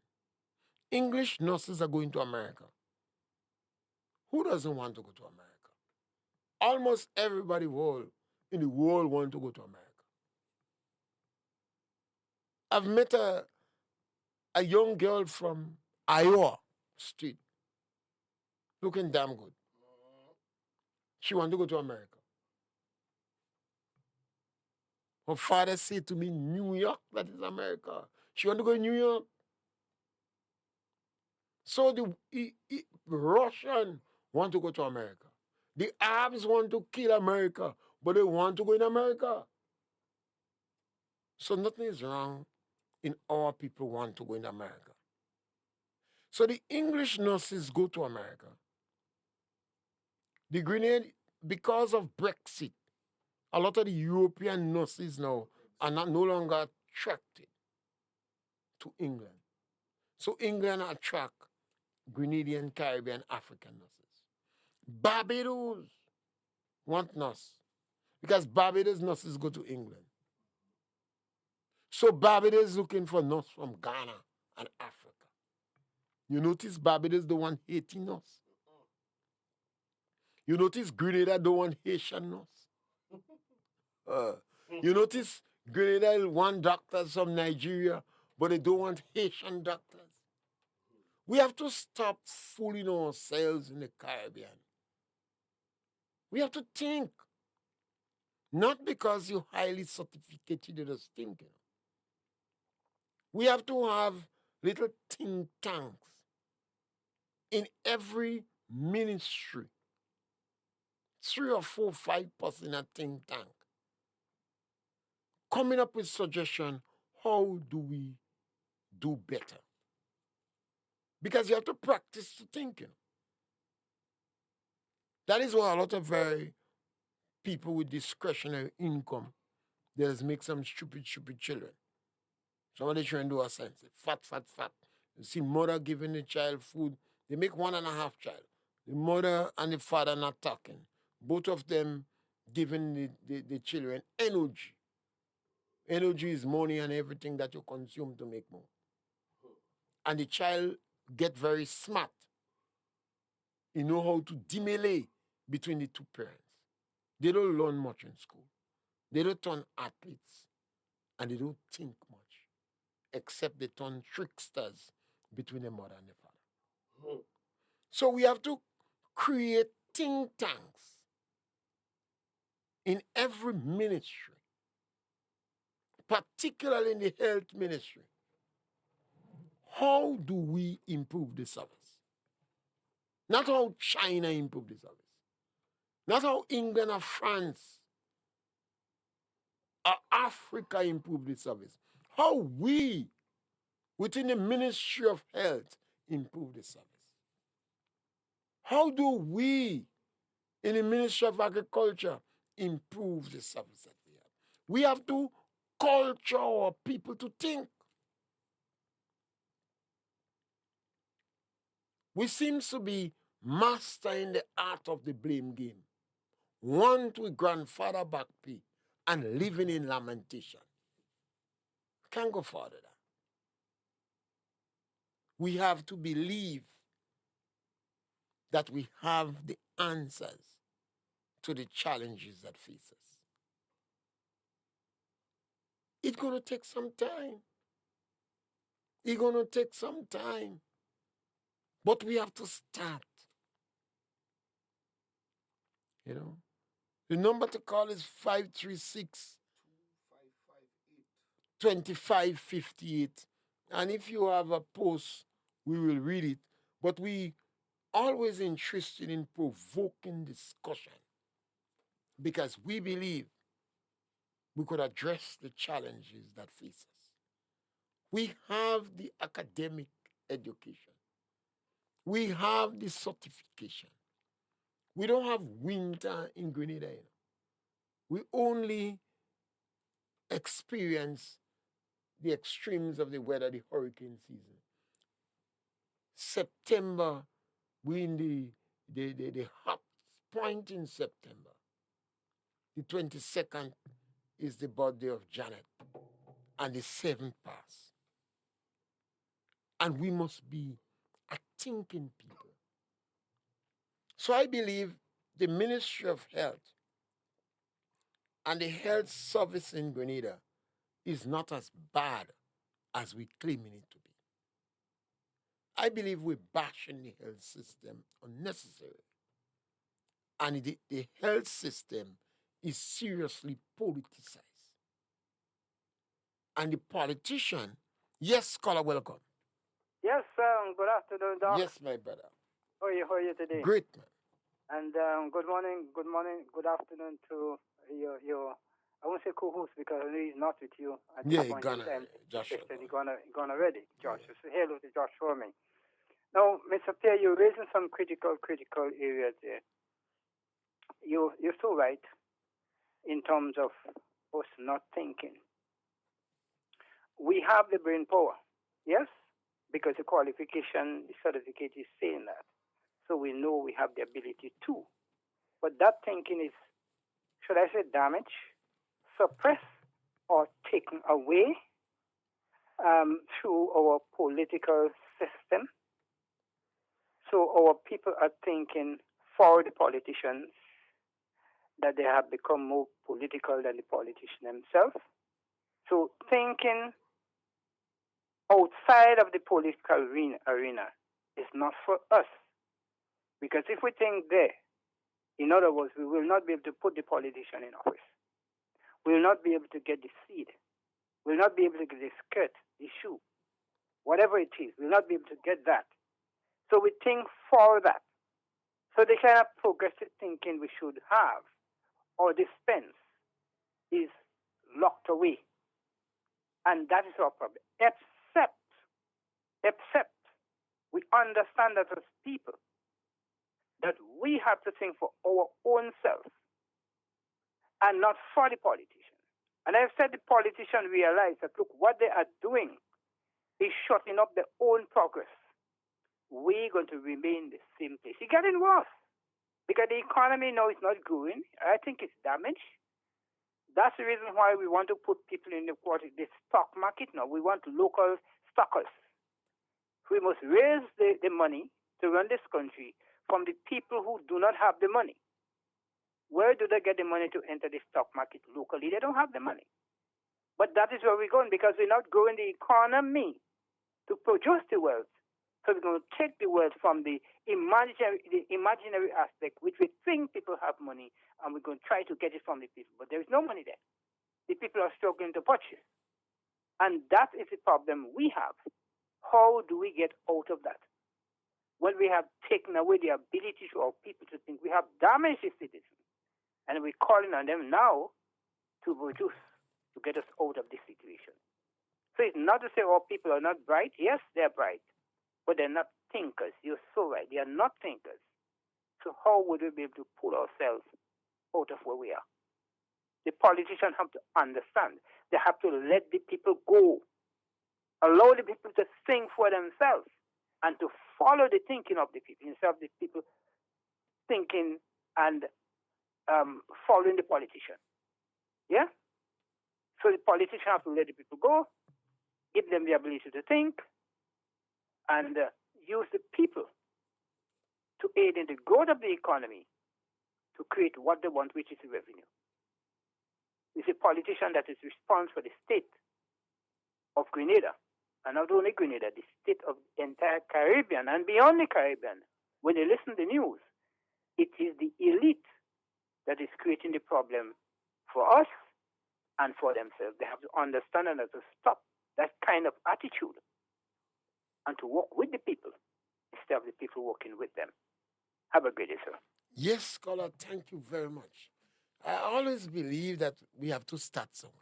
English nurses are going to America. Who doesn't want to go to America? Almost everybody in the world wants to go to America. I've met a young girl from Iowa Street, looking damn good. She wants to go to America. Her father said to me, New York, that is America. She wants to go to New York. So the Russian want to go to America. The Arabs want to kill America, but they want to go in America. So nothing is wrong in our people want to go in America. So the English nurses go to America. The Grenada, because of Brexit, a lot of the European nurses now are no longer attracted to England. So England attract Grenadian, Caribbean, African nurses. Barbados want nurse because Barbados nurses go to England. So Barbados is looking for nurse from Ghana and Africa. You notice Barbados don't want Haiti nurse. You notice Grenada don't want Haitian nurse. Uh, you notice Grenada want doctors from Nigeria, but they don't want Haitian doctors. We have to stop fooling ourselves in the Caribbean. We have to think. Not because you're highly certificated, you're just thinking. We have to have little think tanks in every ministry. 3 or 4, 5% a think tank. Coming up with suggestion, how do we do better? Because you have to practice to thinking. That is why a lot of very people with discretionary income, they just make some stupid children. Somebody trying to do a sense. Fat. You see mother giving the child food. They make 1.5 child. The mother and the father not talking. Both of them giving the children energy. Energy is money and everything that you consume to make more. And the child get very smart. He know how to demele between the two parents. They don't learn much in school. They don't turn athletes. And they don't think much. Except they turn tricksters between the mother and the father. So we have to create think tanks in every ministry, particularly in the health ministry. How do we improve the service? Not how China improved the service. Not how England or France or Africa improved the service. How we, within the Ministry of Health, improve the service. How do we, in the Ministry of Agriculture, improve the service that we have? We have to culture our people to think. We seem to be master in the art of the blame game. Want with grandfather back pay and living in lamentation. Can't go further than that. We have to believe that we have the answers to the challenges that face us. It's going to take some time. It's going to take some time. But we have to start. You know, the number to call is 536 2558. And if you have a post, we will read it. But we always interested in provoking discussion because we believe we could address the challenges that face us. We have the academic education. We have the certification. We don't have winter in Grenada. We only experience the extremes of the weather, the hurricane season. September, we in the hot point in September. The 22nd is the birthday of Janet, and the 7th pass. And we must be a thinking people. So I believe the Ministry of Health and the health service in Grenada is not as bad as we claiming it to be. I believe we're bashing the health system unnecessarily. And the health system is seriously politicized. And the politician, yes, scholar, welcome.
Yes, good afternoon, Doc.
Yes, my brother.
How are you today?
Great, man.
And good morning, good afternoon to your I won't say co-host because I know he's not with you at this
Yeah,
point in
Ghana,
time.
Joshua.
Christian, he gone already.
Yeah.
Josh, so say hello to Josh for me. Now, Mr. Pierre, you're raising some critical areas there. You're so right in terms of us not thinking. We have the brain power, yes, because the qualification, the certificate is saying that. So we know we have the ability to. But that thinking is, should I say, damaged, suppressed, or taken away through our political system. So our people are thinking for the politicians that they have become more political than the politician themselves. So thinking outside of the political arena is not for us. Because if we think there, in other words, we will not be able to put the politician in office. We will not be able to get the seed. We will not be able to get the skirt, the shoe, whatever it is. We will not be able to get that. So we think for that. So the kind of progressive thinking we should have or dispense is locked away. And that is our problem. Except we understand that as people, that we have to think for our own self and not for the politician. And I've said the politician realize that, look, what they are doing is shutting up their own progress. We're going to remain the same place. It's getting worse because the economy now is not growing. I think it's damaged. That's the reason why we want to put people in the stock market now. We want local stockers. We must raise the money to run this country from the people who do not have the money. Where do they get the money to enter the stock market locally? They don't have the money. But that is where we're going because we're not growing the economy to produce the wealth. So we're going to take the wealth from the imaginary aspect, which we think people have money, and we're going to try to get it from the people. But there is no money there. The people are struggling to purchase. And that is the problem we have. How do we get out of that? When we have taken away the ability to our people to think, we have damaged the citizens. And we're calling on them now to produce, to get us out of this situation. So it's not to say our people are not bright. Yes, they're bright. But they're not thinkers. You're so right. They are not thinkers. So how would we be able to pull ourselves out of where we are? The politicians have to understand. They have to let the people go. Allow the people to think for themselves and to follow the thinking of the people instead of the people thinking and following the politician. Yeah? So the politician have to let the people go, give them the ability to think, and use the people to aid in the growth of the economy to create what they want, which is the revenue. It's a politician that is responsible for the state of Grenada, and not only Grenada, the state of the entire Caribbean and beyond the Caribbean. When they listen to the news, it is the elite that is creating the problem for us and for themselves. They have to understand and have to stop that kind of attitude and to work with the people instead of the people working with them. Have a great day, sir.
Yes, scholar, thank you very much. I always believe that we have to start somewhere.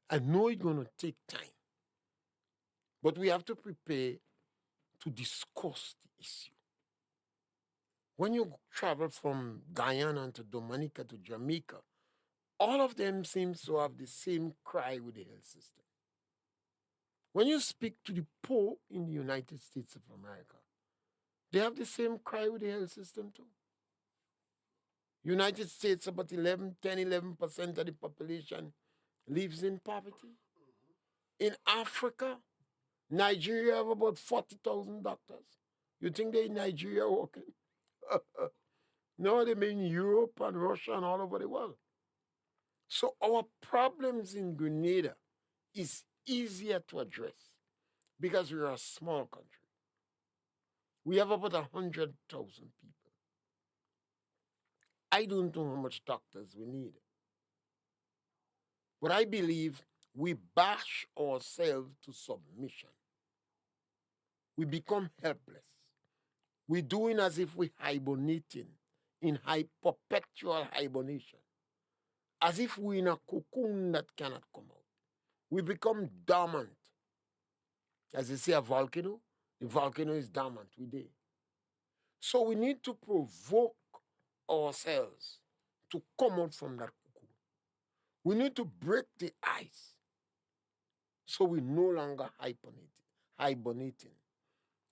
I know it's going to take time, but we have to prepare to discuss the issue. When you travel from Guyana to Dominica to Jamaica, all of them seem to have the same cry with the health system. When you speak to the poor in the United States of America, they have the same cry with the health system too. United States, about 11% of the population lives in poverty. In Africa, Nigeria have about 40,000 doctors. You think they in Nigeria working? No, they mean Europe and Russia and all over the world. So our problems in Grenada is easier to address because we are a small country. We have about 100,000 people. I don't know how much doctors we need. But I believe we bash ourselves to submission. We become helpless. We're doing as if we're hibernating in perpetual hibernation. as if we're in a cocoon that cannot come out. We become dormant. As they say, a volcano, the volcano is dormant. We there. So we need to provoke ourselves to come out from that cocoon. We need to break the ice so we no longer hibernating.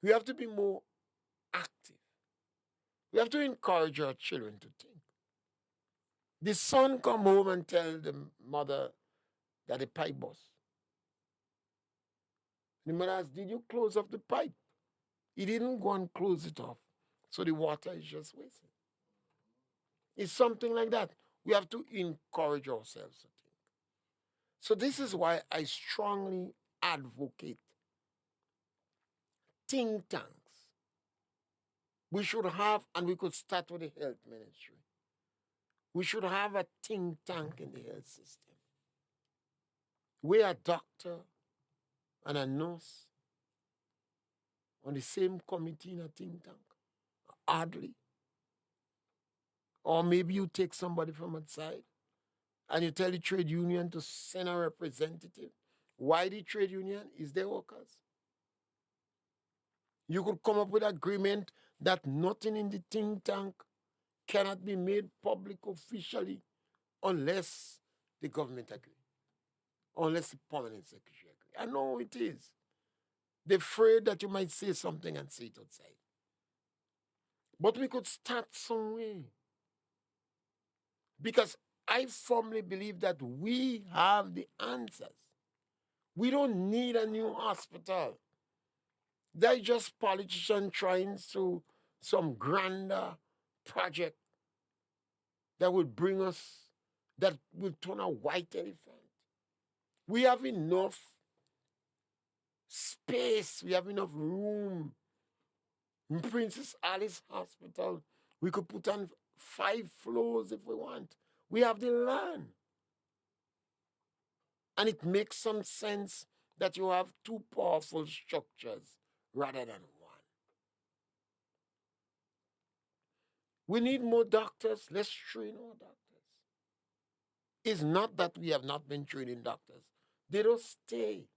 We have to be more active. We have to encourage our children to think. The son come home and tell the mother that the pipe burst. The mother asks, did you close off the pipe? He didn't go and close it off. So the water is just wasted. It's something like that. We have to encourage ourselves to think. So this is why I strongly advocate think tanks. We should have, and we could start with the health ministry. We should have a think tank in the health system where a doctor and a nurse on the same committee in a think tank. Hardly. Or maybe you take somebody from outside and you tell the trade union to send a representative. Why the trade union? Is their workers. You could come up with agreement that nothing in the think tank cannot be made public officially unless the government agree, unless the permanent secretary agree. I know it is. They're afraid that you might say something and say it outside. But we could start somewhere. Because I firmly believe that we have the answers. We don't need a new hospital. They're just politicians trying to some grander project that will bring us, that will turn a white elephant. We have enough space. We have enough room. In Princess Alice Hospital, we could put on 5 floors if we want. We have the land. And it makes some sense that you have 2 powerful structures rather than one. We need more doctors. Let's train more doctors. It's not that we have not been training doctors. They don't stay.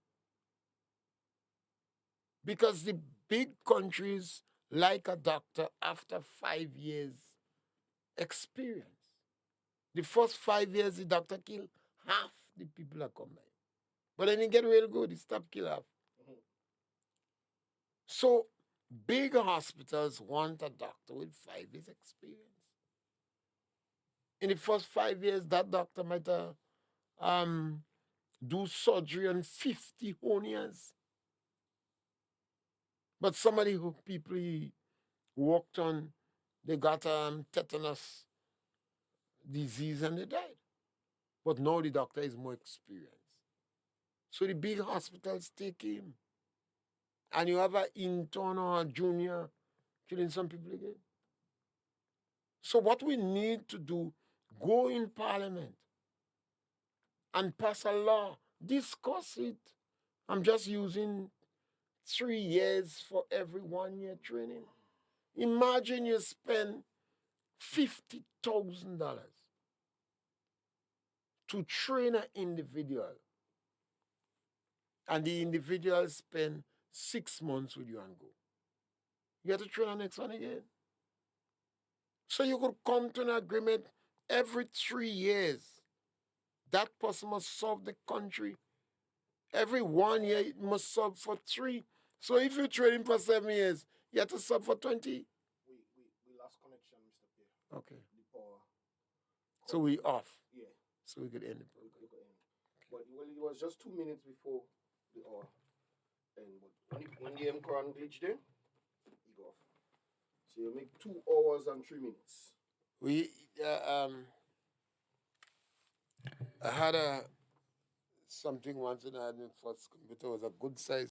Because the big countries like a doctor after 5 years experience. The first 5 years, the doctor kill half the people that come by. But then he get real good, he stop kill half. So big hospitals want a doctor with 5 years experience. In the first 5 years, that doctor might do surgery on 50 hernias. But somebody who people he worked on, they got tetanus disease and they died. But now the doctor is more experienced. So the big hospitals take him. And you have an intern or a junior killing some people again. So what we need to do, go in parliament and pass a law, discuss it. I'm just using 3 years for every 1 year training. Imagine you spend $50,000 to train an individual, and the individual spend 6 months with you and go. You have to train the next one again. So you could come to an agreement every 3 years. That person must serve the country. Every 1 year, it must serve for 3. So if you train him for 7 years, you have to serve for 20.
We lost connection, Mr. Pierre.
Okay.
The power.
So we off.
Yeah.
So we could end the
We
program.
could end. But it was just 2 minutes before the hour. And when the Mcron glitch there, he go off. So you make 2 hours and 3 minutes.
I had something once and I had my first computer. It was a good size